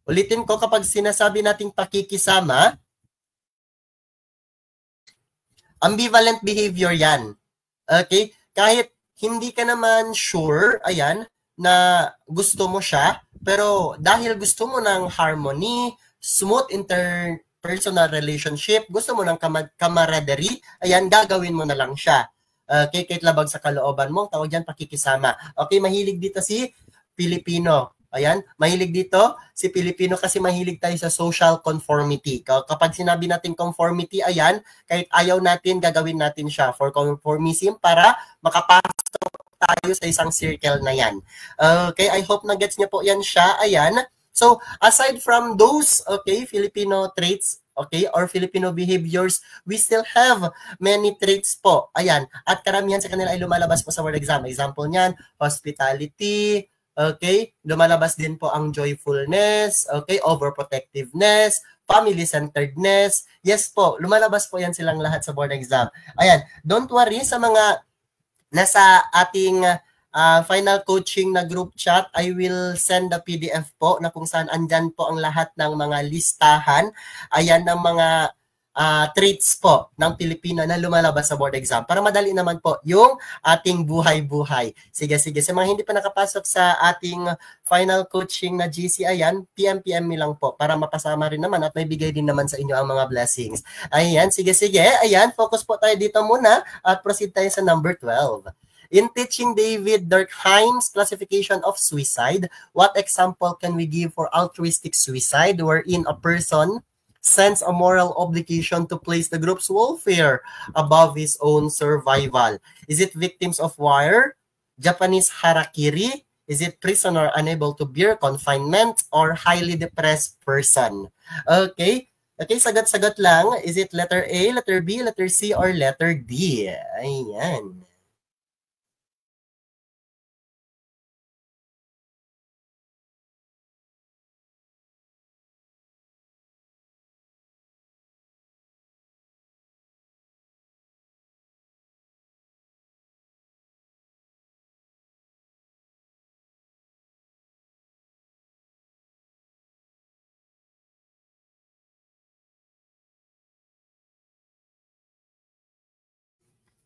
Ulitin ko, kapag sinasabi nating pakikisama, ambivalent behavior yan. Okay? Kahit hindi ka naman sure, ayan, na gusto mo siya, pero dahil gusto mo ng harmony, smooth interpersonal relationship, gusto mo ng camaraderie, ayan, gagawin mo na lang siya. Okay, kahit labag sa kalooban mo, tawag dyan pakikisama. Okay, mahilig dito si Pilipino. Ayan, mahilig dito si Pilipino kasi mahilig tayo sa social conformity. Kapag sinabi natin conformity, ayan, kahit ayaw natin, gagawin natin siya for conformism para makapasok tayo sa isang circle na yan. Okay, I hope na gets niyo po yan siya. Ayan. So, aside from those, okay, Filipino traits, okay, or Filipino behaviors, we still have many traits po. Ayan. At karamihan sa kanila ay lumalabas po sa word exam. Example niyan, hospitality, okay, lumalabas din po ang joyfulness, okay, overprotectiveness, family-centeredness. Yes po, lumalabas po yan silang lahat sa board exam. Ayan, don't worry sa mga nasa ating final coaching na group chat, I will send the PDF po na kung saan andyan po ang lahat ng mga listahan. Ayan ng mga traits po ng Pilipino na lumalabas sa board exam. Para madali naman po yung ating buhay-buhay. Sige. Sa mga hindi pa nakapasok sa ating final coaching na GC, ayan, PM me lang po para mapasama rin naman at may bigay din naman sa inyo ang mga blessings. Ayan, sige. Ayan, focus po tayo dito muna at proceed tayo sa number 12. In teaching David Durkheim's classification of suicide, what example can we give for altruistic suicide wherein a person sends a moral obligation to place the group's welfare above his own survival? Is it victims of war, Japanese harakiri? Is it prisoner unable to bear confinement, or highly depressed person? Okay, sagot-sagot lang. Is it letter A, letter B, letter C, or letter D? Ayan.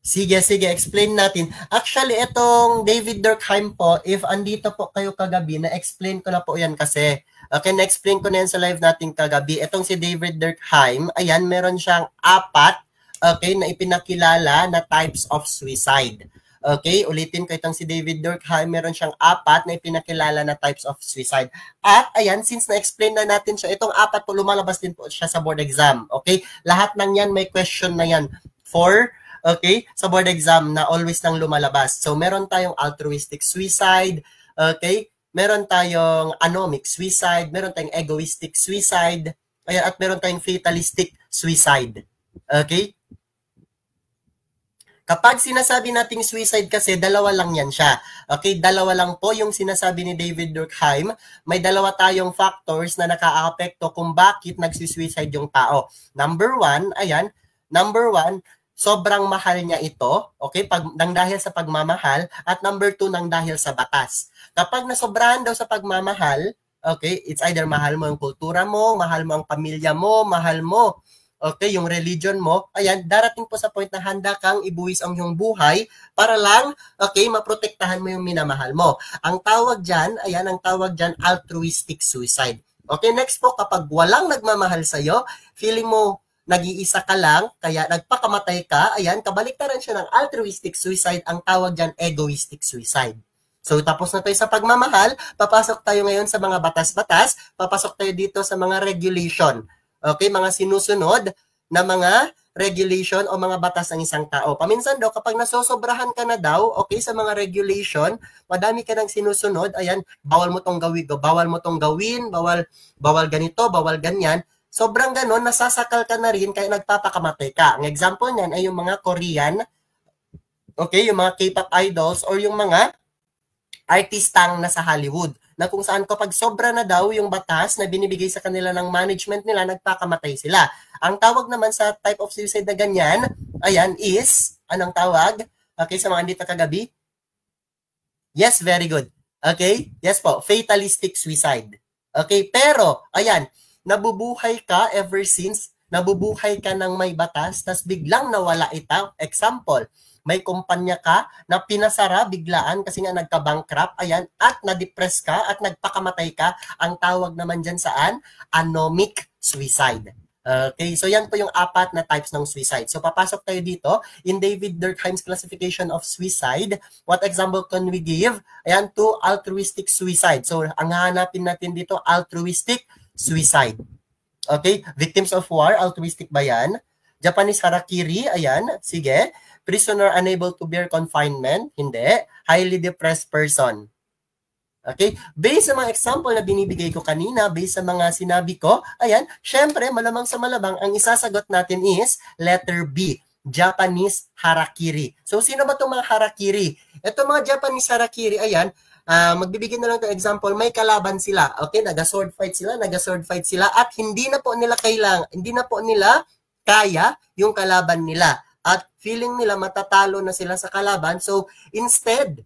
Sige, explain natin. Actually, itong David Durkheim po, if andito po kayo kagabi, na-explain ko na po yan kasi. Okay, na-explain ko na yan sa live natin kagabi. Itong si David Durkheim, ayan, meron siyang 4, okay, na ipinakilala na types of suicide. Okay, ulitin ko, itong si David Durkheim, meron siyang 4 na ipinakilala na types of suicide. At ayan, since na-explain na natin siya, itong 4 po, lumalabas din po siya sa board exam. Okay, lahat ng yan, may question na yan for okay, sa board exam na always nang lumalabas. So, meron tayong altruistic suicide, okay, meron tayong anomic suicide, meron tayong egoistic suicide, ayan, at meron tayong fatalistic suicide. Okay? Kapag sinasabi nating suicide kasi, dalawa lang yan siya. Okay, dalawa lang po yung sinasabi ni David Durkheim. May dalawa tayong factors na nakaka-apekto kung bakit nagsi-suicide yung tao. Number 1, ayan, sobrang mahal niya ito, okay, nang dahil sa pagmamahal, at number 2, nang dahil sa batas. Kapag nasobrahan daw sa pagmamahal, okay, it's either mahal mo yung kultura mo, mahal mo ang pamilya mo, mahal mo, okay, yung religion mo, ayan, darating po sa point na handa kang ibuwis ang iyong buhay para lang, okay, maprotektahan mo yung minamahal mo. Ang tawag dyan, ayan, altruistic suicide. Okay, next po, kapag walang nagmamahal sa'yo, feeling mo, nag-iisa ka lang, kaya nagpakamatay ka, ayan, kabaliktaran siya ng altruistic suicide, ang tawag dyan, egoistic suicide. So, tapos na tayo sa pagmamahal, papasok tayo ngayon sa mga batas-batas, papasok tayo dito sa mga regulation. Okay, mga sinusunod na mga regulation o mga batas ng isang tao. Paminsan daw, kapag nasosobrahan ka na daw, okay, sa mga regulation, madami ka nang sinusunod, ayan, bawal mo tong gawin, bawal ganito, bawal ganyan. Sobrang ganon, nasasakal ka na rin kaya nagpapakamatay ka. Ang example niyan ay yung mga Korean, okay, yung mga K-pop idols or yung mga artistang nasa Hollywood na kung saan kapag sobra na daw yung batas na binibigay sa kanila ng management nila, nagpakamatay sila. Ang tawag naman sa type of suicide na ganyan, ayan, is, anong tawag? Okay, sa mga dito kagabi? Yes, very good. Okay, yes po, fatalistic suicide. Okay, pero, ayan, nabubuhay ka ever since, nabubuhay ka ng may batas, tas biglang nawala ito. Example, may kumpanya ka na pinasara biglaan kasi nga nagka-bankrupt, ayan, at na-depress ka at nagpakamatay ka, ang tawag naman dyan saan? Anomic suicide. Okay, so yan po yung 4 na types ng suicide. So papasok tayo dito in David Durkheim's classification of suicide. What example can we give? Ayan, to altruistic suicide. So ang hahanapin natin dito, altruistic suicide. Okay, victims of war, altruistic ba yan? Japanese harakiri, ayan, sige. Prisoner unable to bear confinement, hindi. Highly depressed person. Okay? Based sa mga example na binibigay ko kanina, based sa mga sinabi ko, ayan, syempre, malamang sa malabang, ang isasagot natin is letter B, Japanese harakiri. So, sino ba itong mga harakiri? Ito mga Japanese harakiri, ayan, magbibigay na lang ng example, may kalaban sila. Okay? Naga-sword fight sila, at hindi na po nila kaya yung kalaban nila. At feeling nila matatalo na sila sa kalaban. So, instead,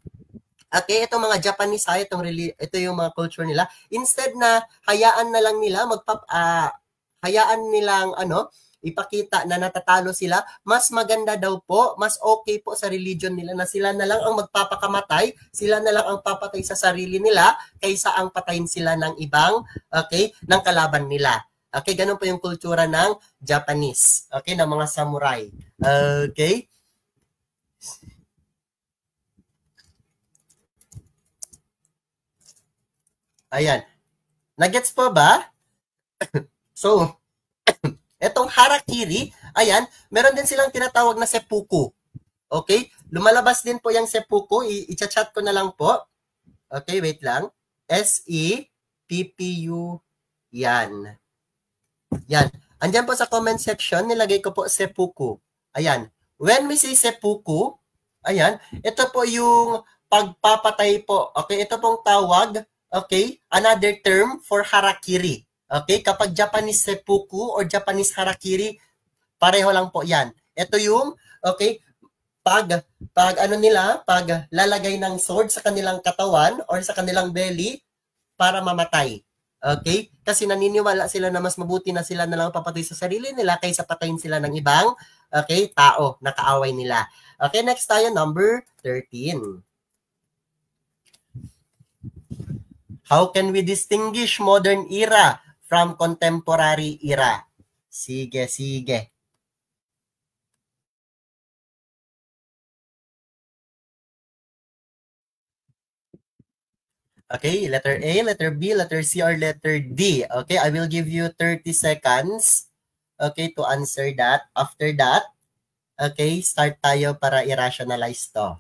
okay, itong mga Japanese, ito yung mga culture nila, instead na hayaan na lang nila, hayaan nilang, ipakita na natatalo sila, mas maganda daw po, mas okay po sa religion nila na sila na lang ang magpapakamatay, sila na lang ang papatay sa sarili nila, kaysa ang patayin sila ng ibang, okay, ng kalaban nila. Okay, ganun po yung kultura ng Japanese. Okay, ng mga samurai. Okay? Ayan. Nagets po ba? So, etong harakiri, ayan, meron din silang tinatawag na seppuku. Okay? Lumalabas din po yung seppuku. I-chat ko na lang po. Okay, wait lang. S-E-P-P-U. Yan. Yan. Andyan po sa comment section, nilagay ko po seppuku. Ayan. When we say seppuku, ayan, ito po yung pagpapatay po. Okay, ito pong tawag, okay, another term for harakiri. Okay, kapag Japanese seppuku or Japanese harakiri, pareho lang po yan. Ito yung, okay, pag lalagay ng sword sa kanilang katawan or sa kanilang belly para mamatay. Okay? Kasi naniniwala sila na mas mabuti na sila na lang papatay sa sarili nila kaysa patayin sila ng ibang, okay, tao na kaaway nila. Okay, next tayo, number 13. How can we distinguish modern era from contemporary era? Sige. Okay, letter A, letter B, letter C, or letter D. Okay, I will give you 30 seconds, okay, to answer that. After that, okay, start tayo para i-rationalize to.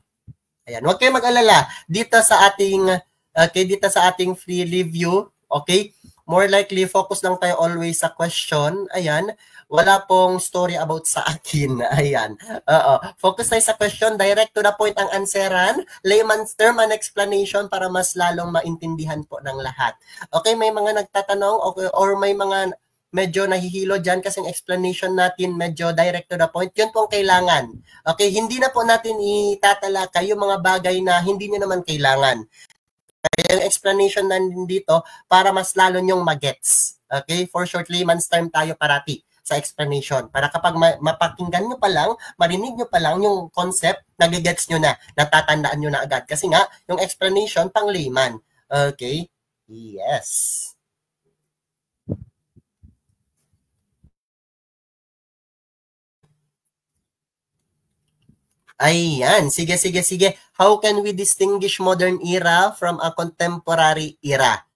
Ayan, huwag kayo mag-alala. Dito sa ating free review, okay, more likely focus lang tayo always sa question. Ayan, wala pong story about sa akin. Ayan. Focus tayo sa question, direct to the point ang answeran, layman's term and explanation para mas lalong maintindihan po ng lahat. Okay, may mga nagtatanong, okay, or may mga medyo nahihilo dyan kasi ang explanation natin medyo direct to the point. Yun po ang kailangan. Okay, hindi na po natin itatalakay yung mga bagay na hindi nyo naman kailangan. Kaya yung explanation natin dito para mas lalo nyong magets. Okay, for short layman's term tayo parati sa explanation. Para kapag mapakinggan nyo pa lang, marinig nyo pa lang yung concept, nagigets nyo na, natatandaan nyo na agad. Kasi nga, yung explanation pang layman. Okay? Yes. Ayan. Sige. How can we distinguish modern era from a contemporary era?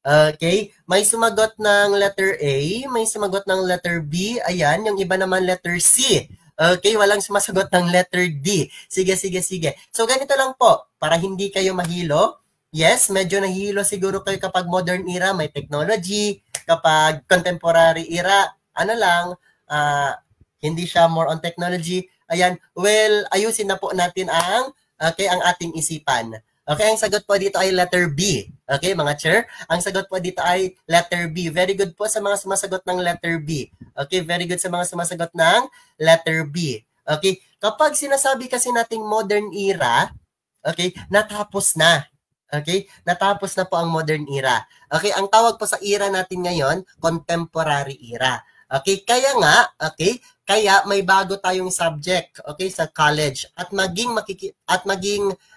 Okay, may sumagot ng letter A, may sumagot ng letter B, ayan, yung iba naman letter C. Okay, walang sumasagot ng letter D. Sige. So, ganito lang po, para hindi kayo mahilo. Yes, medyo nahihilo siguro kayo kapag modern era, may technology. Kapag contemporary era, hindi siya more on technology. Ayan, well, ayusin na po natin ang ating isipan. Okay, ang sagot po dito ay letter B. Okay, mga chair, ang sagot po dito ay letter B. Very good po sa mga sumasagot ng letter B. Okay, very good sa mga sumasagot ng letter B. Okay, kapag sinasabi kasi nating modern era, okay, natapos na. Okay, natapos na po ang modern era. Okay, ang tawag po sa era natin ngayon, contemporary era. Okay, kaya nga, okay, kaya may bago tayong subject, okay, sa college at maging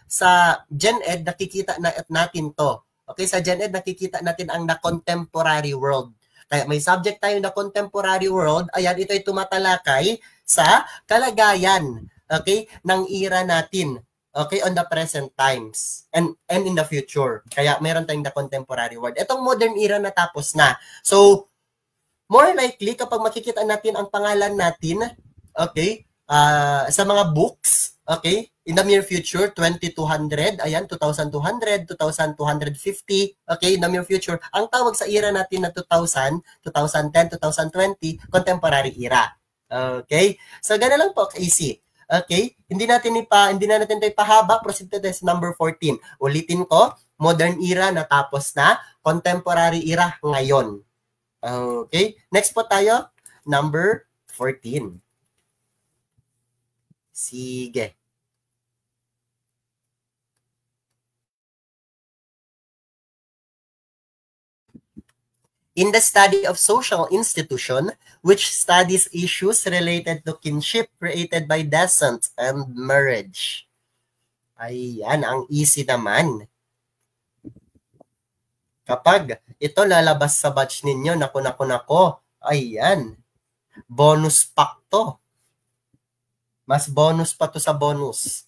sa Gen Ed nakikita natin to. Okay, sa Gen Ed nakikita natin ang the contemporary world. Kaya may subject tayo na contemporary world. Ayan, ito ay tumatalakay sa kalagayan, okay, ng era natin. Okay, on the present times and in the future. Kaya meron tayong the contemporary world. Itong modern era natapos na. So, more likely, kapag makikita natin ang pangalan natin, okay, sa mga books, okay, in the near future, 2200, ayan, 2200, 2250, okay, in the near future, ang tawag sa era natin na 2000, 2010, 2020, contemporary era. Okay? So, gano'n lang po, easy. Okay? Hindi na natin ito ipahaba. Proceed to test number 14. Ulitin ko, modern era natapos na, contemporary era ngayon. Okay? Next po tayo, number 14. Sige. In the study of social institution, which studies issues related to kinship created by descent and marriage. Ayan, ang easy naman. Kapag ito lalabas sa batch ninyo, nako, ayan, bonus pack to. Mas bonus pa to sa bonus.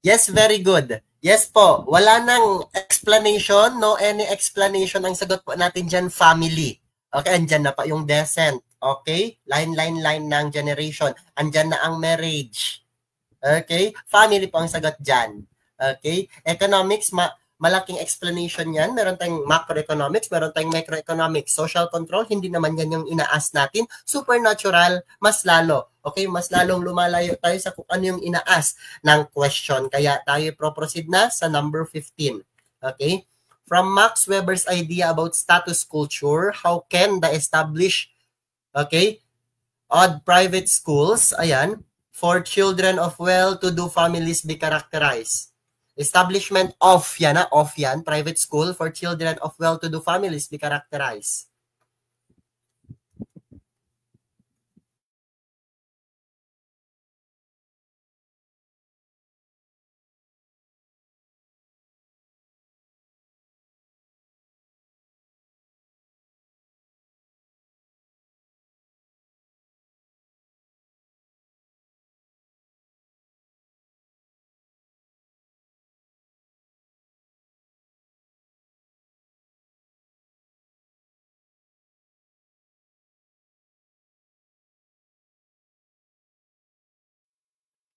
Yes, very good. Yes po, wala nang explanation, no any explanation. Ang sagot po natin dyan, family. Okay, andyan na pa yung descent. Okay, line ng generation. Andyan na ang marriage. Okay, family po ang sagot dyan. Okay, economics, malaking explanation yan. Meron tayong macroeconomics, meron tayong microeconomics. Social control, hindi naman yan yung inaas natin. Supernatural, mas lalo. Okay, mas lalong lumalayo tayo sa kung ano yung inaas ng question. Kaya tayo proceed na sa number 15. Okay? From Max Weber's idea about status culture, how can the established, okay, odd private schools, ayan, for children of well-to-do families be characterized? Establishment of yan, private school for children of well-to-do families be characterized.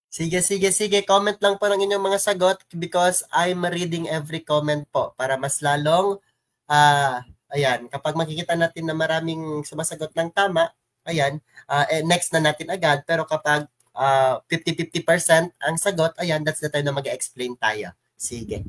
Sige. Comment lang po ng inyong mga sagot because I'm reading every comment po para mas lalong, ayan, kapag makikita natin na maraming sumasagot ng tama, ayan, next na natin agad. Pero kapag 50-50% ang sagot, ayan, that's the time na mag-explain tayo. Sige.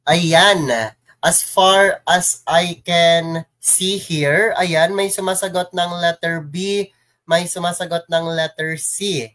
Ayan, as far as I can see here, ayan, may sumasagot ng letter B, may sumasagot ng letter C.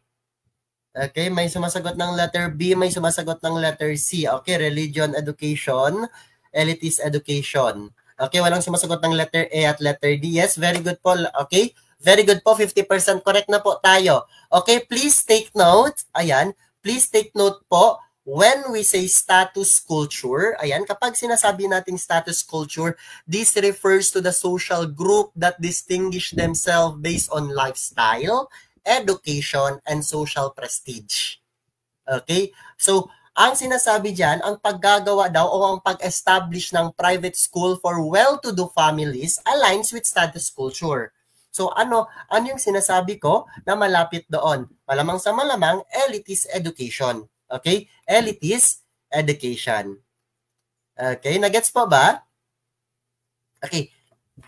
Okay, may sumasagot ng letter B, may sumasagot ng letter C. Okay, religion, education, elitist education. Okay, walang sumasagot ng letter A at letter D. Yes, very good po. Okay, very good po. 50% correct na po tayo. Okay, please take note. Ayan, please take note po. When we say status culture, ayan, kapag sinasabi nating status culture, this refers to the social group that distinguish themselves based on lifestyle, education, and social prestige. Okay? So, ang sinasabi dyan, ang paggagawa daw o ang pag-establish ng private school for well-to-do families aligns with status culture. So, ano yung sinasabi ko na malapit doon? Malamang sa malamang, elitist education. Okay? Elitist education. Okay? Nagets po ba? Okay.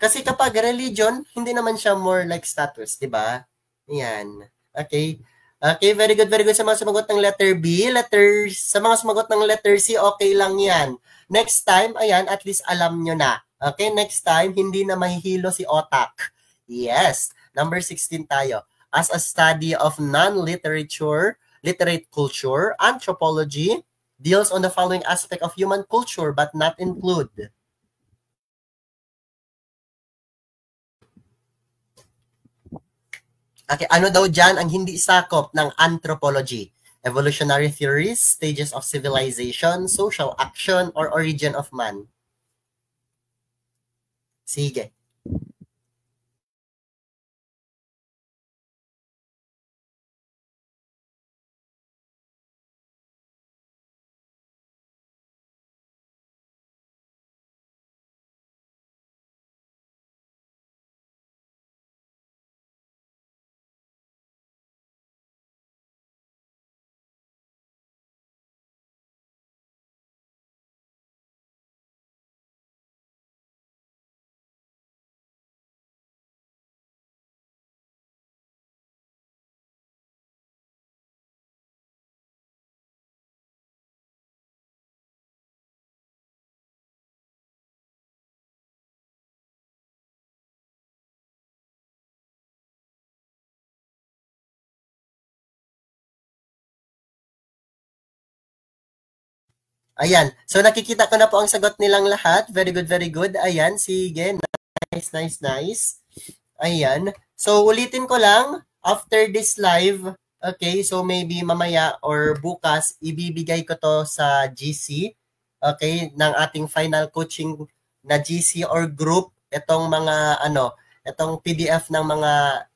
Kasi kapag religion, hindi naman siya more like status, di ba? Yan. Okay. Okay, very good, very good sa mga sumagot ng letter B. Sa mga sumagot ng letter C, okay lang yan. Next time, ayan, at least alam nyo na. Okay, next time, hindi na mahihilo si otak. Yes. Number 16 tayo. As a study of literate culture, anthropology deals on the following aspect of human culture but not include. Okay, ano daw dyan ang hindi sakop ng anthropology? Evolutionary theories, stages of civilization, social action, or origin of man? Sige. Ayan. So nakikita ko na po ang sagot nilang lahat. Very good, very good. Ayan, sige. Nice, nice, nice. Ayan. So ulitin ko lang, after this live, okay, so maybe mamaya or bukas, ibibigay ko to sa GC, okay, ng ating final coaching na GC or group, itong mga itong PDF ng mga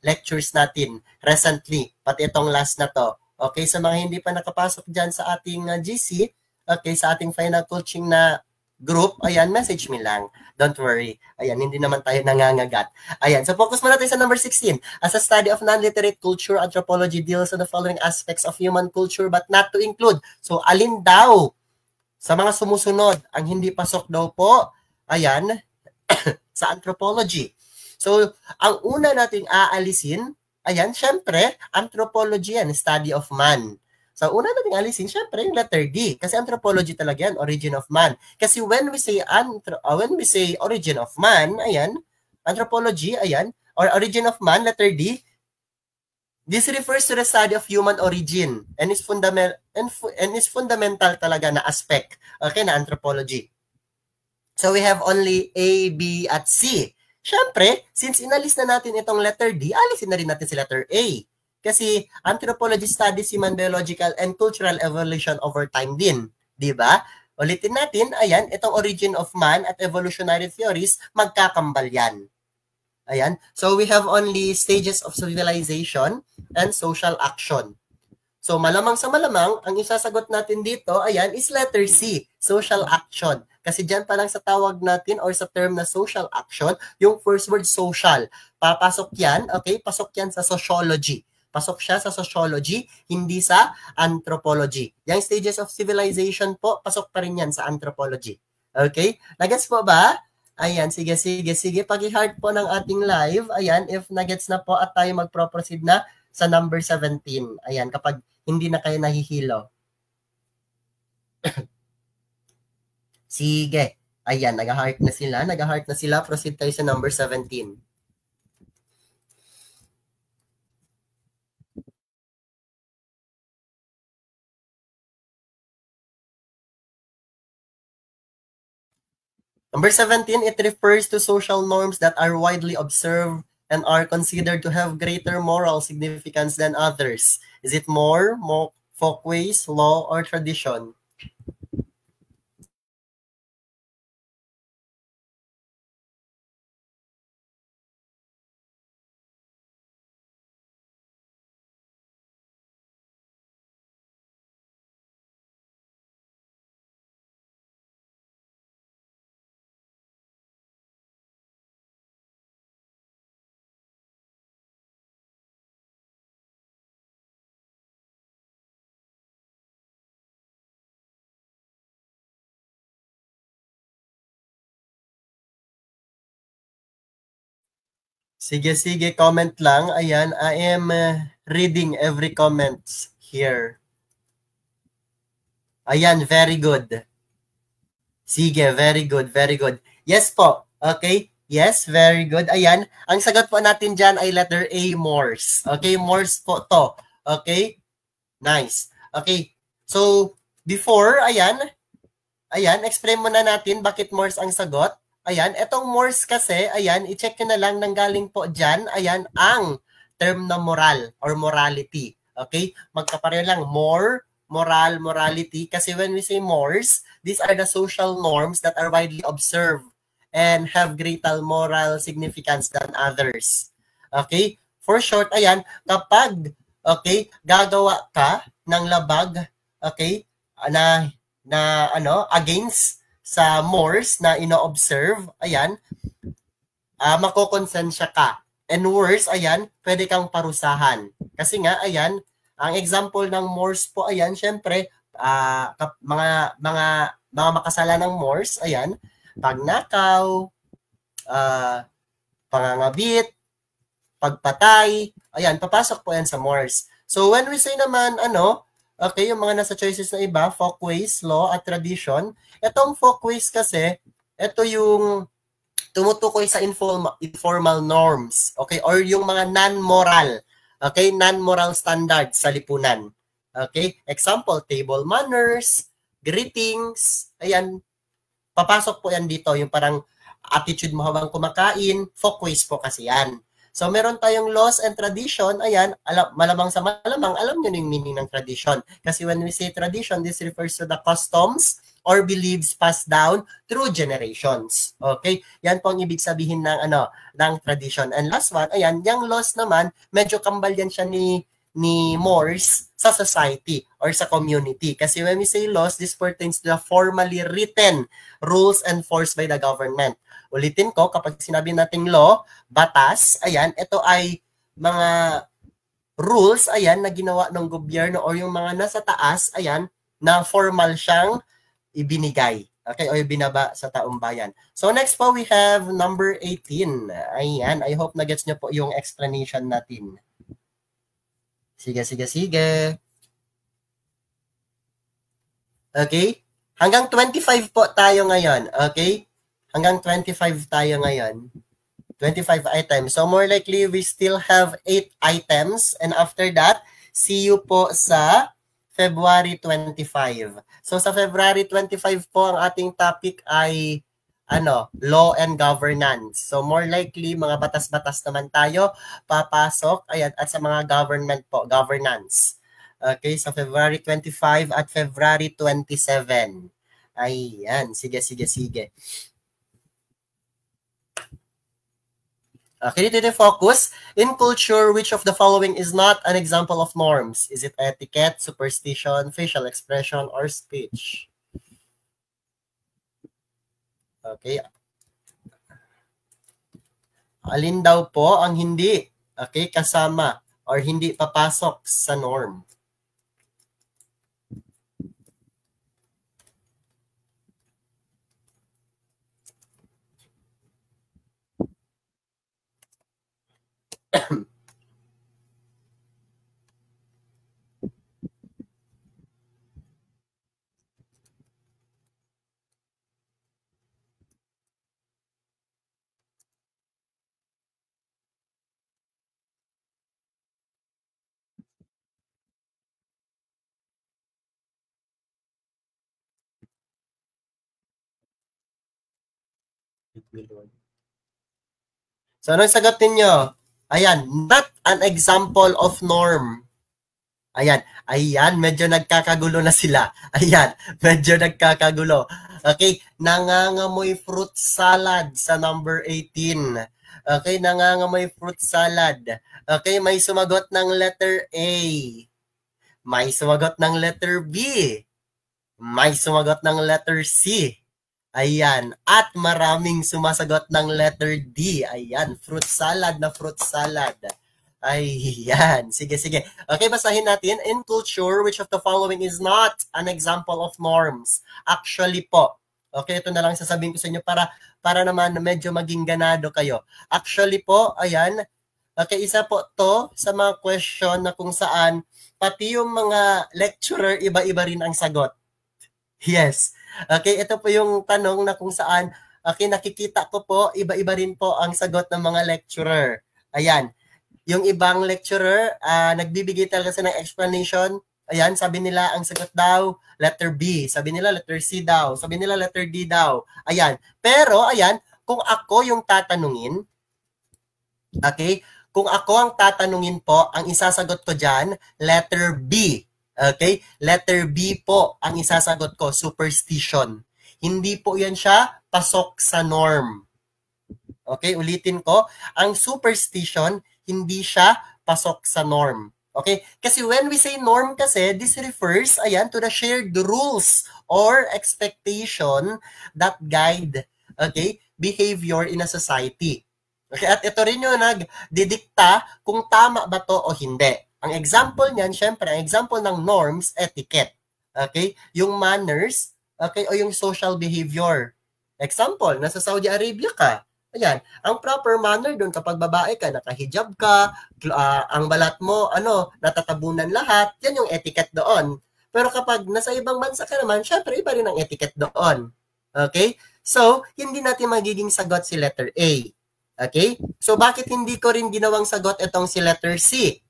lectures natin recently, pati itong last na to. Okay, sa mga hindi pa nakapasok dyan sa ating GC, okay, sa ating final coaching na group, ayan, message me lang. Don't worry. Ayan, hindi naman tayo nangangagat. Ayan, so focus muna tayo sa number 16. As a study of non-literate culture, anthropology deals on the following aspects of human culture but not to include. So, alin daw sa mga sumusunod ang hindi pasok daw po, ayan, sa anthropology. So, ang una nating aalisin, ayan, syempre, anthropology yan, study of man. So, una nating alisin, syempre, yung letter D. Kasi anthropology talaga yan, origin of man. Kasi when we say origin of man, ayan, anthropology, ayan, or origin of man, letter D, this refers to the study of human origin and is fundamental talaga na aspect, okay, na anthropology. So, we have only A, B, at C. Syempre, since inalis na natin itong letter D, alisin na rin natin si letter A. Kasi anthropology studies human biological and cultural evolution over time din. Di ba? Ulitin natin, ayan, itong origin of man at evolutionary theories, magkakambal yan. Ayan. So, we have only stages of civilization and social action. So, malamang sa malamang, ang isasagot natin dito, ayan, is letter C, social action. Kasi dyan pa lang sa tawag natin or sa term na social action, yung first word social. Papasok yan, okay? Pasok yan sa sociology. Pasok siya sa sociology, hindi sa anthropology. Yung stages of civilization po, pasok pa rin yan sa anthropology. Okay? Nagets po ba? Ayan, sige. Pag-heart po ng ating live, ayan, if nagets na po at tayo magpro-proceed na sa number 17. Ayan, kapag hindi na kayo nahihilo. Sige. Ayan, nag-heart na sila. Proceed tayo sa number 17. Number 17, it refers to social norms that are widely observed and are considered to have greater moral significance than others. Is it more folkways, law, or tradition? Sige, comment lang. Ayan, I am reading every comments here. Ayan, very good. Sige, very good, very good. Yes po, okay? Yes, very good. Ayan, ang sagot po natin dyan ay letter A, Morse. Okay, Morse po to. Okay? Nice. Okay, so before, ayan, explain muna natin bakit Morse ang sagot. Ayan, etong Morse kasi, ayan, i-check nyo na lang nanggaling po dyan, ayan, ang term na moral or morality. Okay? Magkapareho lang, moral, morality. Kasi when we say Morse, these are the social norms that are widely observed and have greater moral significance than others. Okay? For short, ayan, kapag, okay, gagawa ka ng labag, okay, na against sa Morse na ino-observe, ayan, makokonsensya ka. And worse, ayan, pwede kang parusahan. Kasi nga, ayan, ang example ng Morse po, ayan, syempre, mga makasala ng Morse, ayan, pagnakaw, pangangabit, pagpatay, ayan, papasok po yan sa Morse. So when we say naman, okay, yung mga nasa choices na iba, folkways, law, at tradition, itong folkways kasi, ito yung tumutukoy sa informal norms, okay, or yung mga non-moral, okay, non-moral standards sa lipunan. Okay, example, table manners, greetings, ayan, papasok po yan dito, yung parang attitude mo habang kumakain, folkways po kasi yan. So, meron tayong laws and tradition. Ayan, malamang sa malamang, alam nyo yung meaning ng tradition. Kasi when we say tradition, this refers to the customs or beliefs passed down through generations. Okay? Yan po ang ibig sabihin ng, ng tradition. And last one, ayan, yung laws naman, medyo kambal yan siya ni Morse sa society or sa community. Kasi when we say laws, this pertains to the formally written rules enforced by the government. Ulitin ko, kapag sinabi nating law, batas, ayan, ito ay mga rules, ayan, na ginawa ng gobyerno o yung mga nasa taas, ayan, na formal siyang ibinigay. Okay, o ibinaba sa taong bayan. So next po, we have number 18. Ayan, I hope na-gets nyo po yung explanation natin. Sige. Okay? Hanggang 25 po tayo ngayon. Okay? Hanggang 25 tayo ngayon. 25 items. So more likely, we still have 8 items. And after that, see you po sa February 25. So sa February 25 po, ang ating topic ay law and governance. So more likely, mga batas-batas naman tayo papasok. Ayan, at sa mga government po, governance. Okay, sa February 25 at February 27. Ayan, sige. Okay, dito focus. In culture, which of the following is not an example of norms? Is it etiquette, superstition, facial expression, or speech? Okay. Alin daw po ang hindi, okay, kasama or hindi papasok sa norm? So, anong sagot ninyo? Ayan, not an example of norm. Ayan, medyo nagkakagulo na sila. Ayan, medyo nagkakagulo. Okay, nangangamoy fruit salad sa number 18. Okay, nangangamoy fruit salad. Okay, may sumagot ng letter A. May sumagot ng letter B. May sumagot ng letter C. Ayan. At maraming sumasagot ng letter D. Ayan. Fruit salad na fruit salad. Ayan. Sige. Okay, basahin natin. In culture, which of the following is not an example of norms? Actually po. Okay, ito na lang sasabihin ko sa inyo para naman medyo maging ganado kayo. Actually po, ayan, Okay, isa po to sa mga question na kung saan pati yung mga lecturer iba-iba rin ang sagot. Yes. Okay, ito po yung tanong na kung saan okay, nakikita ko po iba-iba rin po ang sagot ng mga lecturer. Ayan. Yung ibang lecturer, nagbibigay talaga sa ng explanation. Ayan, sabi nila ang sagot daw, letter B. Sabi nila letter C daw. Sabi nila letter D daw. Ayan. Pero, ayan, kung ako yung tatanungin, okay, kung ako ang tatanungin po, ang isasagot ko dyan, letter B. Okay? Letter B po ang isasagot ko, superstition. Hindi po yan siya pasok sa norm. Okay, ulitin ko, ang superstition, hindi siya pasok sa norm. Okay? Kasi when we say norm kasi, this refers, ayan, to the shared rules or expectation that guide, okay, behavior in a society. Okay, at ito rin yung nagdidikta kung tama ba to o hindi. Ang example niyan, syempre, ang example ng norms, etiquette. Okay? Yung manners, okay, o yung social behavior. Example, nasa Saudi Arabia ka. Ayan, ang proper manner doon kapag babae ka, nakahijab ka, ang balat mo, natatabunan lahat, yan yung etiquette doon. Pero kapag nasa ibang bansa ka naman, syempre, iba rin ang etiquette doon. Okay? So, hindi natin magiging sagot si letter A. Okay? So, bakit hindi ko rin ginawang sagot itong si letter C?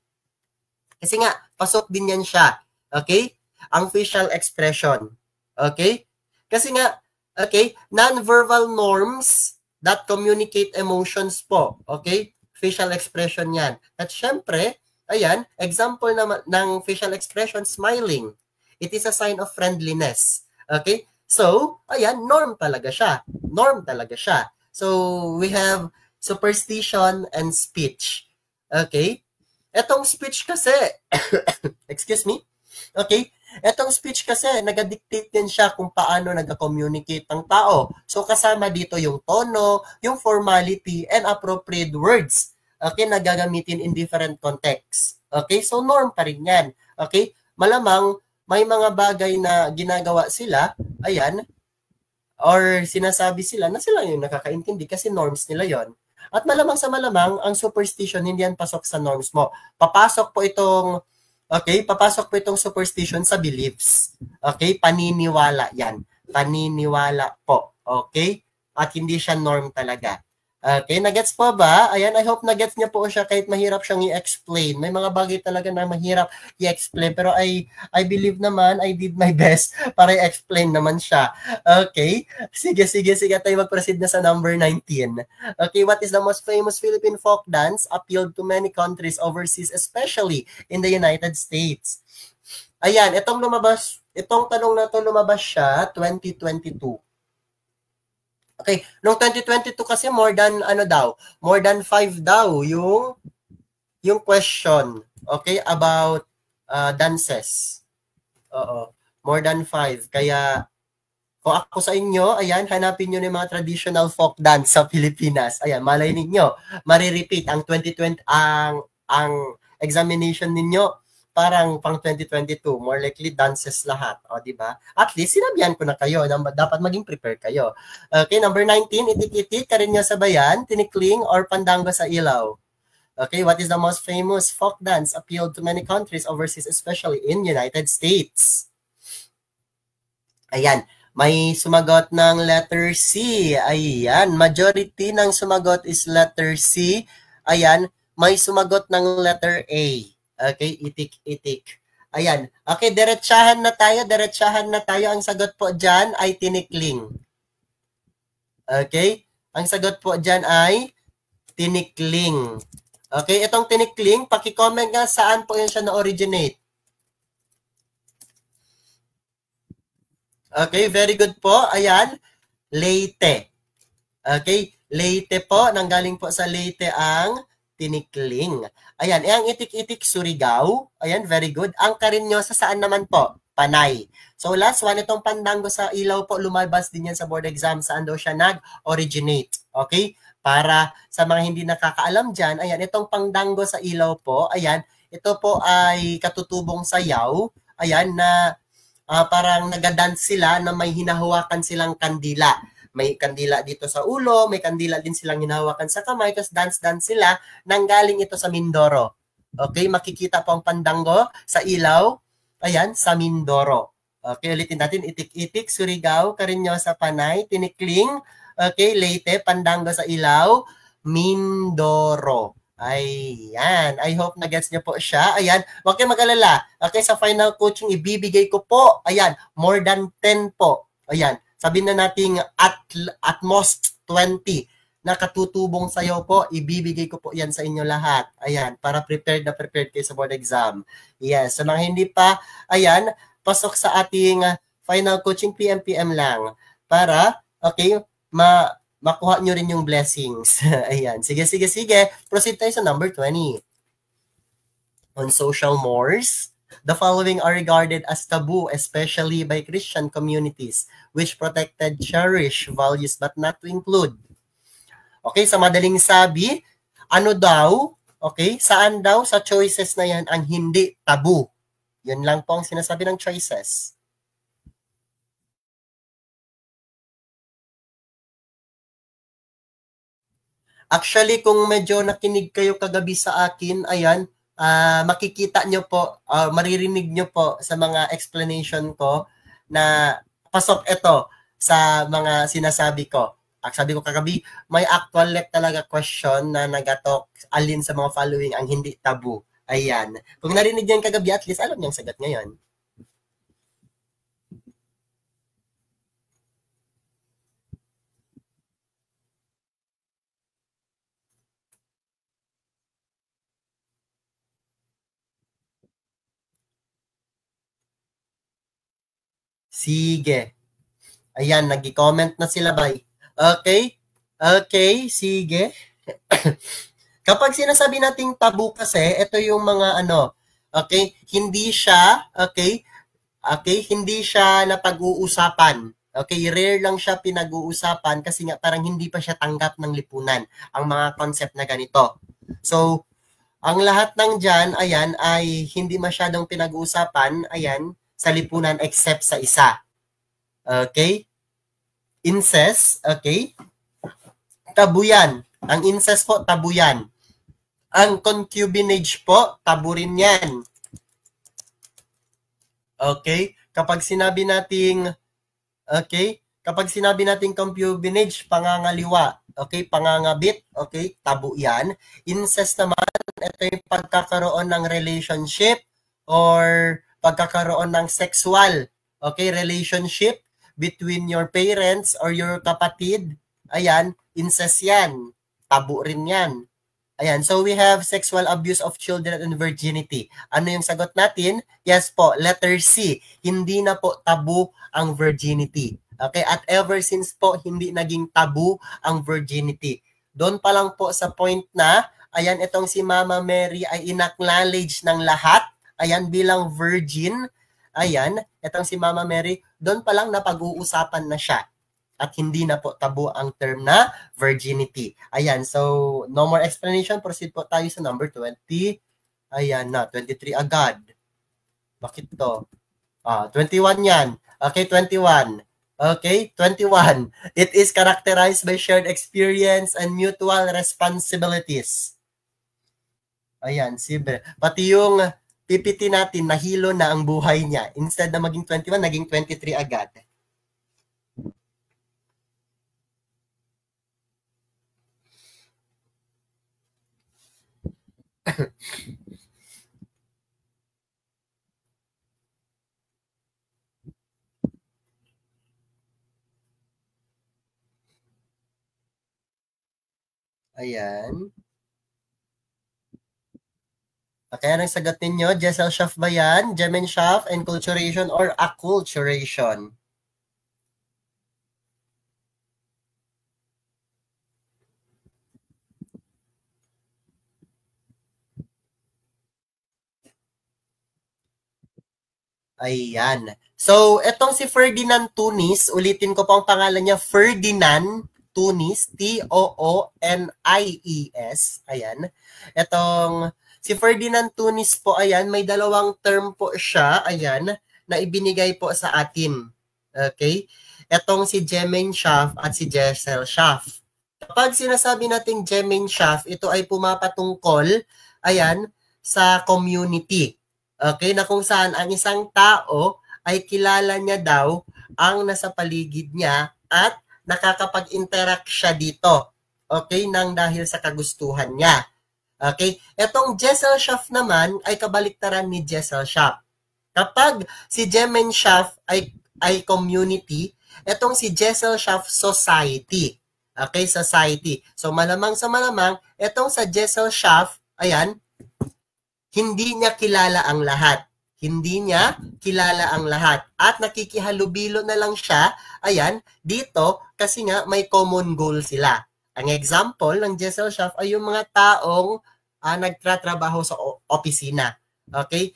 Kasi nga, pasok din yan siya. Okay? Ang facial expression. Okay? Kasi nga, okay, non-verbal norms that communicate emotions po. Okay? Facial expression yan. At syempre, ayan, example naman ng facial expression, smiling. It is a sign of friendliness. Okay? So, ayan, norm talaga siya. Norm talaga siya. So, we have superstition and speech. Okay? Etong speech kasi, excuse me, okay? Etong speech kasi, nag-dictate din siya kung paano nag-communicate ang tao. So, kasama dito yung tono, yung formality, and appropriate words. Okay? Nagagamitin in different contexts. Okay? So, norm pa rin yan. Okay? Malamang, may mga bagay na ginagawa sila, ayan, or sinasabi sila na sila yung nakakaintindi kasi norms nila yon. At malamang sa malamang, ang superstition hindi yan pasok sa norms mo. Papasok po itong superstition sa beliefs. Okay? Paniniwala yan. Paniniwala po. Okay? At hindi siya norm talaga. Okay, nagets po ba? Ayan, I hope nagets niya po siya kahit mahirap siyang i-explain. May mga bagay talaga na mahirap i-explain pero I believe naman I did my best para i-explain naman siya. Okay? Sige tayo mag-proceed na sa number 19. Okay, what is the most famous Philippine folk dance appealed to many countries overseas, especially in the United States? Ayan, itong tanong na to lumabas siya 2022. Okay, noong 2022 kasi more than 5 daw yung question, okay, about dances. Oo, more than 5. Kaya kung ako sa inyo, ayan, hanapin niyo yung mga traditional folk dance sa Pilipinas. Ayan, malay ninyo, mare-repeat ang 2020 ang examination ninyo. Parang pang 2022, more likely dances lahat. O, di ba? At least, sinabihan ko na kayo. Dapat maging prepare kayo. Okay, number 19, itik-itik, karinyo sa bayan, tinikling, or pandango sa ilaw. Okay, what is the most famous folk dance appealed to many countries overseas, especially in United States? Ayan, may sumagot ng letter C. Ayan, majority ng sumagot is letter C. Ayan, may sumagot ng letter A. Okay, itik-itik. Ayan. Okay, diretsahan na tayo. Ang sagot po dyan ay tinikling. Okay? Ang sagot po dyan ay tinikling. Okay, itong tinikling, paki-comment nga saan po yun siya na-originate. Okay, very good po. Ayan, Leyte. Okay, Leyte po. Nanggaling po sa Leyte ang tinikling. Ayan, ang itik-itik Surigao. Ayan, very good. Ang Carino sa saan naman po? Panay. So last one, itong pandango sa ilaw po, lumabas din yan sa board exam. Saan daw siya nag-originate? Okay? Para sa mga hindi nakakaalam dyan, ayan, itong pandango sa ilaw po, ayan, ito po ay katutubong sayaw. Ayan, na parang nagadance sila na may hinahawakan silang kandila. may kandila dito sa ulo, may kandila din silang hinahawakan sa kamay, tapos dance-dance sila, nanggaling ito sa Mindoro. Okay, makikita po ang pandango sa ilaw, ayan, sa Mindoro. Okay, ulitin natin, Itik-Itik, Surigao, Carinyosa, Panay, Tinikling, okay, Leyte, pandango sa ilaw, Mindoro. Ayan. I hope na-gets niyo po siya. Ayan. Huwag kayong mag-alala. Okay, sa final coaching, ibibigay ko po. Ayan. More than 10 po. Ayan. Sabihin na natin at most 20 na katutubong sayo po. Ibibigay ko po yan sa inyo lahat. Ayan. Para prepared na prepared kayo sa board exam. Yes. So, mga hindi pa, ayan, pasok sa ating final coaching PM lang. Para, okay, makuha nyo rin yung blessings. Ayan. Sige. Proceed tayo sa number 20. On social mores, the following are regarded as taboo, especially by Christian communities, which protected, cherish values but not to include. Okay, sa madaling sabi, ano daw, okay, saan daw sa choices na yan ang hindi taboo? Yun lang po ang sinasabi ng choices. Actually, kung medyo nakinig kayo kagabi sa akin, ayan, makikita nyo po, maririnig nyo po sa mga explanation ko na pasok ito sa mga sinasabi ko. Sabi ko kagabi, may actual talaga question na nagatok alin sa mga following ang hindi taboo. Ayan. Kung narinig nyo kagabi, at least alam nyo ang sagot ngayon. Sige. Ayan, nag-comment na sila, bay. Okay, sige. Kapag sinasabi nating tabu kasi, ito yung mga okay, hindi siya, okay, hindi siya napag-uusapan. Okay, rare lang siya pinag-uusapan kasi nga parang hindi pa siya tanggap ng lipunan ang mga concept na ganito. So, ang lahat ng dyan, ayan, ay hindi masyadong pinag-uusapan, ayan, sa lipunan except sa isa. Okay? Incest, okay? Tabu yan. Ang incest po, tabu yan. Ang concubinage po, tabu rin yan. Okay? Kapag sinabi nating, okay? Kapag sinabi nating concubinage, pangangaliwa, okay? Pangangabit, okay? Tabu yan. Incest naman, ito yung pagkakaroon ng relationship or pagkakaroon ng sexual, okay, relationship between your parents or your kapatid. Ayan, incest yan. Tabu rin yan. Ayan, so we have sexual abuse of children and virginity. Ano yung sagot natin? Yes po, letter C. Hindi na po tabu ang virginity. Okay, at ever since po, hindi naging tabu ang virginity. Doon pa lang po sa point na, ayan, itong si Mama Mary ay inacknowledge ng lahat, ayan, bilang virgin. Ayan, itong si Mama Mary, doon pa lang napag-uusapan na siya. At hindi na po tabu ang term na virginity. Ayan, so no more explanation. Proceed po tayo sa number 20. Ayan na, 23 agad. Bakit to? 21 yan. Okay, 21. Okay, 21. It is characterized by shared experience and mutual responsibilities. Ayan, sibre. Pati yung PPT natin, nahilo na ang buhay niya. Instead na maging 21, naging 23 agad. Ayan. Okay, anong sagot ninyo? Jessel Schaff ba yan? Jemen Schaff, enculturation or acculturation? Ayan. So, etong si Ferdinand Tunis, ulitin ko po ang pangalan niya, Ferdinand Tunis, T-O-O-N-I-E-S. Ayan. Etong si Ferdinand Tunis po, ayan, may dalawang term po siya, ayan, na ibinigay po sa atin. Okay? Etong si Jermaine Schaff at si Jessel Schaff. Kapag sinasabi nating Jermaine Schaff, ito ay pumapatungkol, ayan, sa community. Okay, na kung saan ang isang tao ay kilala niya daw ang nasa paligid niya at nakakapag-interact siya dito. Okay, nang dahil sa kagustuhan niya. Okay, etong Jessel Schaff naman ay kabaliktaran ni Jessel Schaff. Kapag si Jermaine Schaff ay community, etong si Jessel Schaff society. Okay, society. So malamang sa malamang, etong sa Jessel Schaff, ayan, hindi niya kilala ang lahat. Hindi niya kilala ang lahat. At nakikihalubilo na lang siya, ayan, dito, kasi nga may common goal sila. Ang example ng Jessel Schaff ay yung mga taong nagtratrabaho sa opisina. Okay?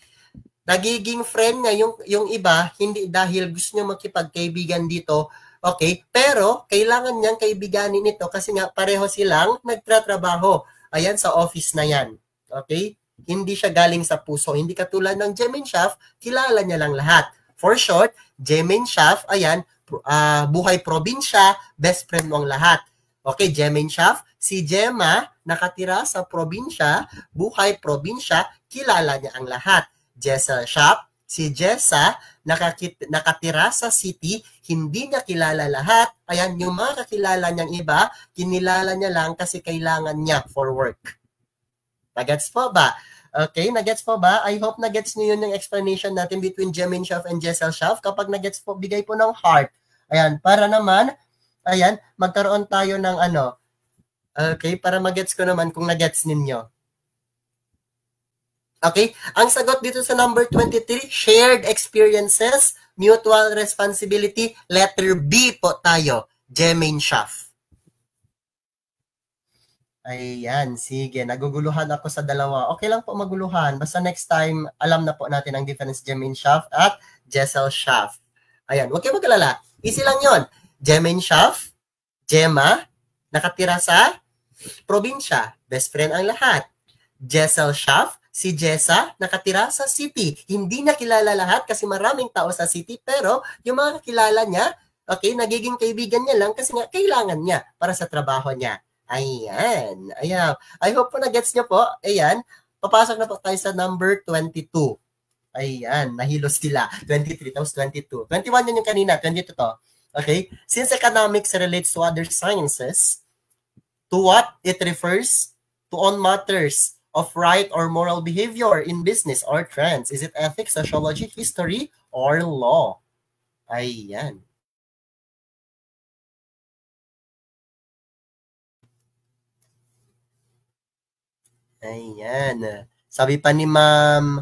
Nagiging friend niya yung iba, hindi dahil gusto niya makipagkaibigan dito, okay? Pero, kailangan niyang kaibiganin ito kasi nga pareho silang nagtratrabaho. Ayan, sa office na yan. Okay? Hindi siya galing sa puso. Hindi katulad ng Jermaine Schaff, kilala niya lang lahat. For short, Jermaine Schaff, ayan, buhay probinsya, best friend mo ang lahat. Okay, Jermaine Schaff, si Gemma, nakatira sa probinsya, buhay probinsya, kilala niya ang lahat. Jessel Schaff, si Jessa, nakatira sa city, hindi niya kilala lahat. Ayan, yung mga kakilala niyang iba, kinilala niya lang kasi kailangan niya for work. Nagets po ba? Okay, nagets po ba? I hope nagets niyo yun yung explanation natin between Jermaine Schaff and Jessel Schaff. Kapag nagets po, bigay po ng heart. Ayan, para naman, ayan, magkaroon tayo ng ano. Okay, para magets ko naman kung nagets ninyo. Okay, ang sagot dito sa number 23, shared experiences, mutual responsibility, letter B po tayo, Jermaine Schaff. Ayan, sige, naguguluhan ako sa dalawa. Okay lang po maguluhan, basta next time, alam na po natin ang difference Jermaine Schaff at Jessel Schaff. Ayan, huwag kayo mag-alala. Easy lang yon. Jermaine Schaff, Gemma, nakatira sa probinsya. Best friend ang lahat. Jessel Schaff, si Jessa, nakatira sa city. Hindi niya kilala lahat kasi maraming tao sa city, pero yung mga kilala niya, okay, nagiging kaibigan niya lang kasi nga kailangan niya para sa trabaho niya. Ayan. Ayan. I hope po na-gets niyo po. Ayan. Papasok na po tayo sa number 22. Ayan. Nahilos sila. 23 tapos 22. 21 yun yung kanina. 22 to. Okay? Since economics relates to other sciences, to what it refers to on matters of right or moral behavior in business or trends. Is it ethics, sociology, history, or law? Ayan. Ayan. Sabi pa ni Ma'am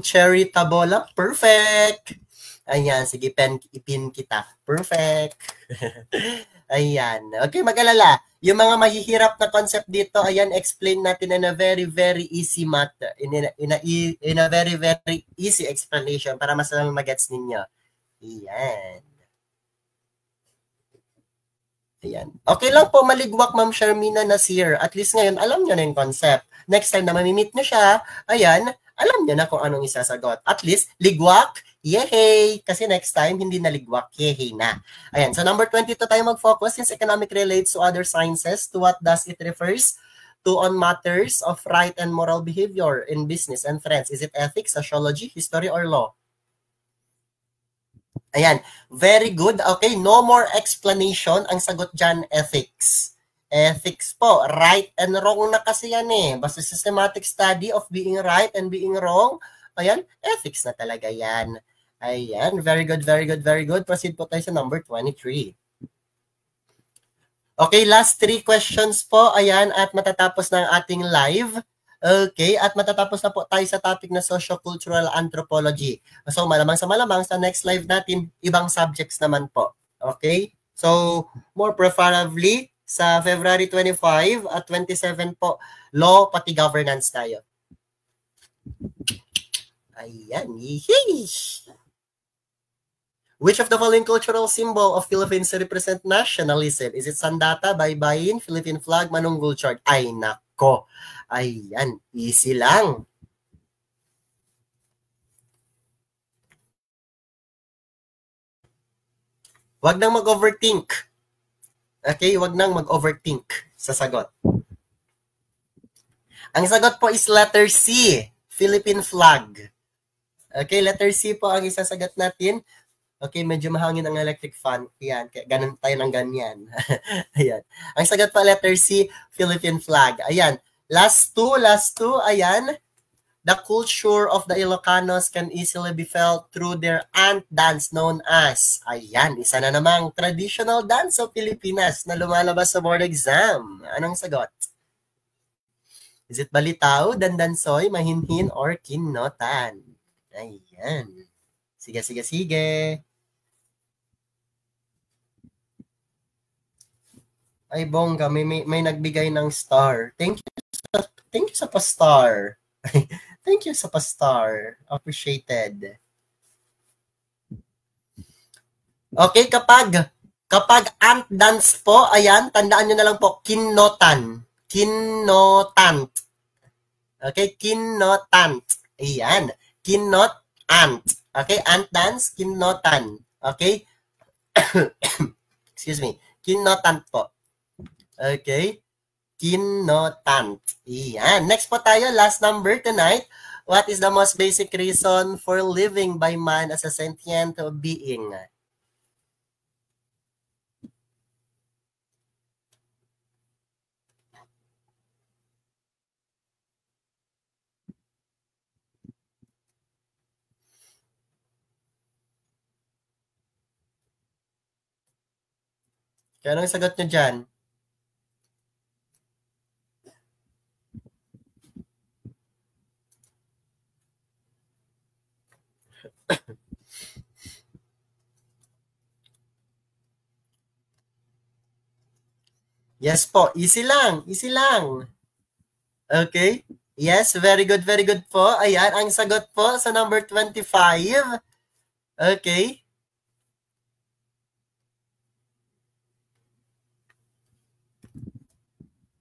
Cherry Tabola, perfect! Ayan, sige, ipin kita. Perfect! Ayan. Okay, mag-alala. Yung mga mahihirap na concept dito, ayan, explain natin in a very, very easy matter. In a very, very easy explanation para mas lang magets ninyo. Ayan. Ayan. Okay lang po maligwak, Ma'am Sharmina Nasir. At least ngayon, alam nyo na yung concept. Next time na mamimit nyo siya, ayan, alam nyo na kung anong isasagot. At least, ligwak, yehey! Kasi next time, hindi na ligwak, yehey na. Ayan, so number 22 tayo mag-focus. Since economic relates to other sciences, to what does it refers to on matters of right and moral behavior in business and friends? Is it ethics, sociology, history, or law? Ayan, very good. Okay, no more explanation. Ang sagot dyan, ethics. Ethics po, right and wrong na kasi yan eh. Basta systematic study of being right and being wrong. Ayan, ethics na talaga yan. Ayan, very good, very good, very good. Proceed po tayo sa number 23. Okay, last 3 questions po. Ayan, at matatapos na ang ating live. Okay, at matatapos na po tayo sa topic na socio-cultural anthropology. So, malamang sa next live natin, ibang subjects naman po. Okay? So, more preferably, sa February 25 at 27 po, law pati governance tayo. Ayan. Which of the following cultural symbol of Philippines represent nationalism? Is it sandata, baybayin, Philippine flag, manunggul chart? Ay, nako. Ayan, easy lang. Wag nang mag-overthink. Okay, wag nang mag-overthink sa sagot. Ang sagot po is letter C, Philippine flag. Okay, letter C po ang isasagot natin. Okay, medyo mahangin ang electric fan. Ayan, kaya ganun tayo ng ganyan. Ayan. Ang sagot po, letter C, Philippine flag. Ayan. Last two. Ayan. The culture of the Ilocanos can easily be felt through their ant dance known as. Ayan, isa na namang traditional dance sa Pilipinas na lumalabas sa board exam. Anong sagot? Is it balitaw, dandansoy, mahinhin, or kinotan? Ayan. Sige. Ay, bongga, may nagbigay ng star. Thank you sa pa-star. Thank you sa pa-star. Appreciated. Okay, kapag ant dance po, ayan, tandaan nyo na lang po, kinotan. Kinotant. Okay, kinotant. Ayan, kinot ant. Okay, ant dance, kinotan. Okay? Excuse me. Kinotant po. Okay? Kinotant. Iyan. Next po tayo, last number tonight. What is the most basic reason for living by man as a sentient being? Kaya anong sagot nyo dyan? Yes po, easy lang. Okay? Yes, very good po. Ayan, ang sagot po sa number 25. Okay?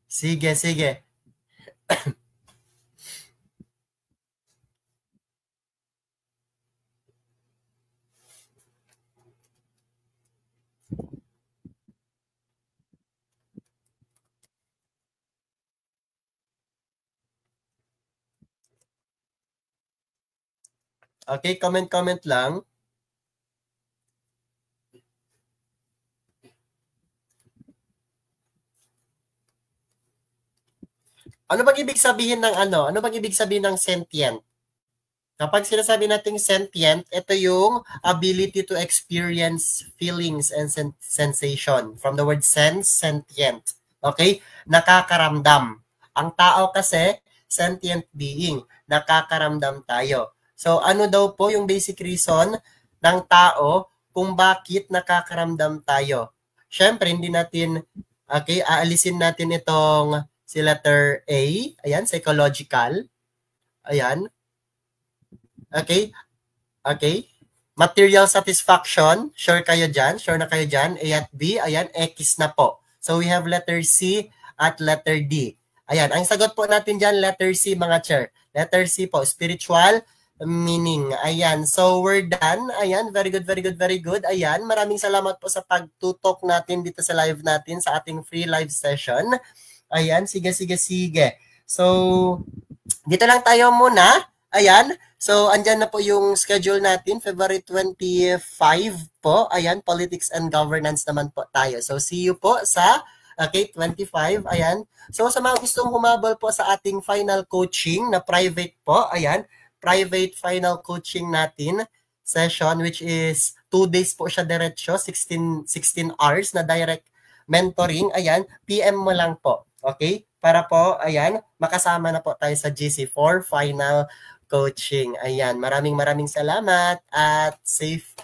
Sige. Okay, comment lang. Ano bang ibig sabihin ng ano? Ano bang ibig sabihin ng sentient? Kapag sinasabi nating sentient, ito yung ability to experience feelings and sensation. From the word sense, sentient. Okay? Nakakaramdam. Ang tao kasi, sentient being. Nakakaramdam tayo. So, ano daw po yung basic reason ng tao kung bakit nakakaramdam tayo? Siyempre, hindi natin, okay, aalisin natin itong si letter A. Ayan, psychological. Ayan. Okay? Material satisfaction. Sure kayo dyan? Sure na kayo dyan? A at B. Ayan, X na po. So, we have letter C at letter D. Ayan, ang sagot po natin dyan, letter C, mga chair. Letter C po, spiritual meaning. Ayan, so we're done. Ayan, very good. Ayan, maraming salamat po sa pagtutok natin dito sa live natin sa ating free live session. Ayan, sige. So, dito lang tayo muna. Ayan, so andyan na po yung schedule natin, February 25 po. Ayan, politics and governance naman po tayo. So, see you po sa 25. Ayan. So, sa mga gustong humabol po sa ating final coaching na private po, ayan, private final coaching natin session, which is 2 days po siya diretsyo, 16 hours na direct mentoring. Ayan, PM mo lang po. Okay? Para po, ayan, makasama na po tayo sa GC4 final coaching. Ayan, maraming salamat at safe.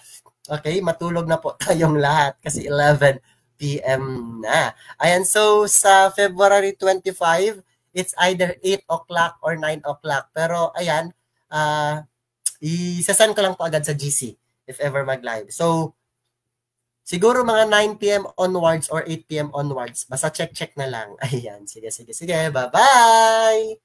Okay, matulog na po tayong lahat kasi 11 p.m. na. Ayan, so sa February 25, it's either 8 o'clock or 9 o'clock. Pero ayan, isasend ko lang po agad sa GC if ever mag-live. So, siguro mga 9 p.m. onwards or 8 p.m. onwards. Basta check na lang. Ayan, sige. Bye-bye!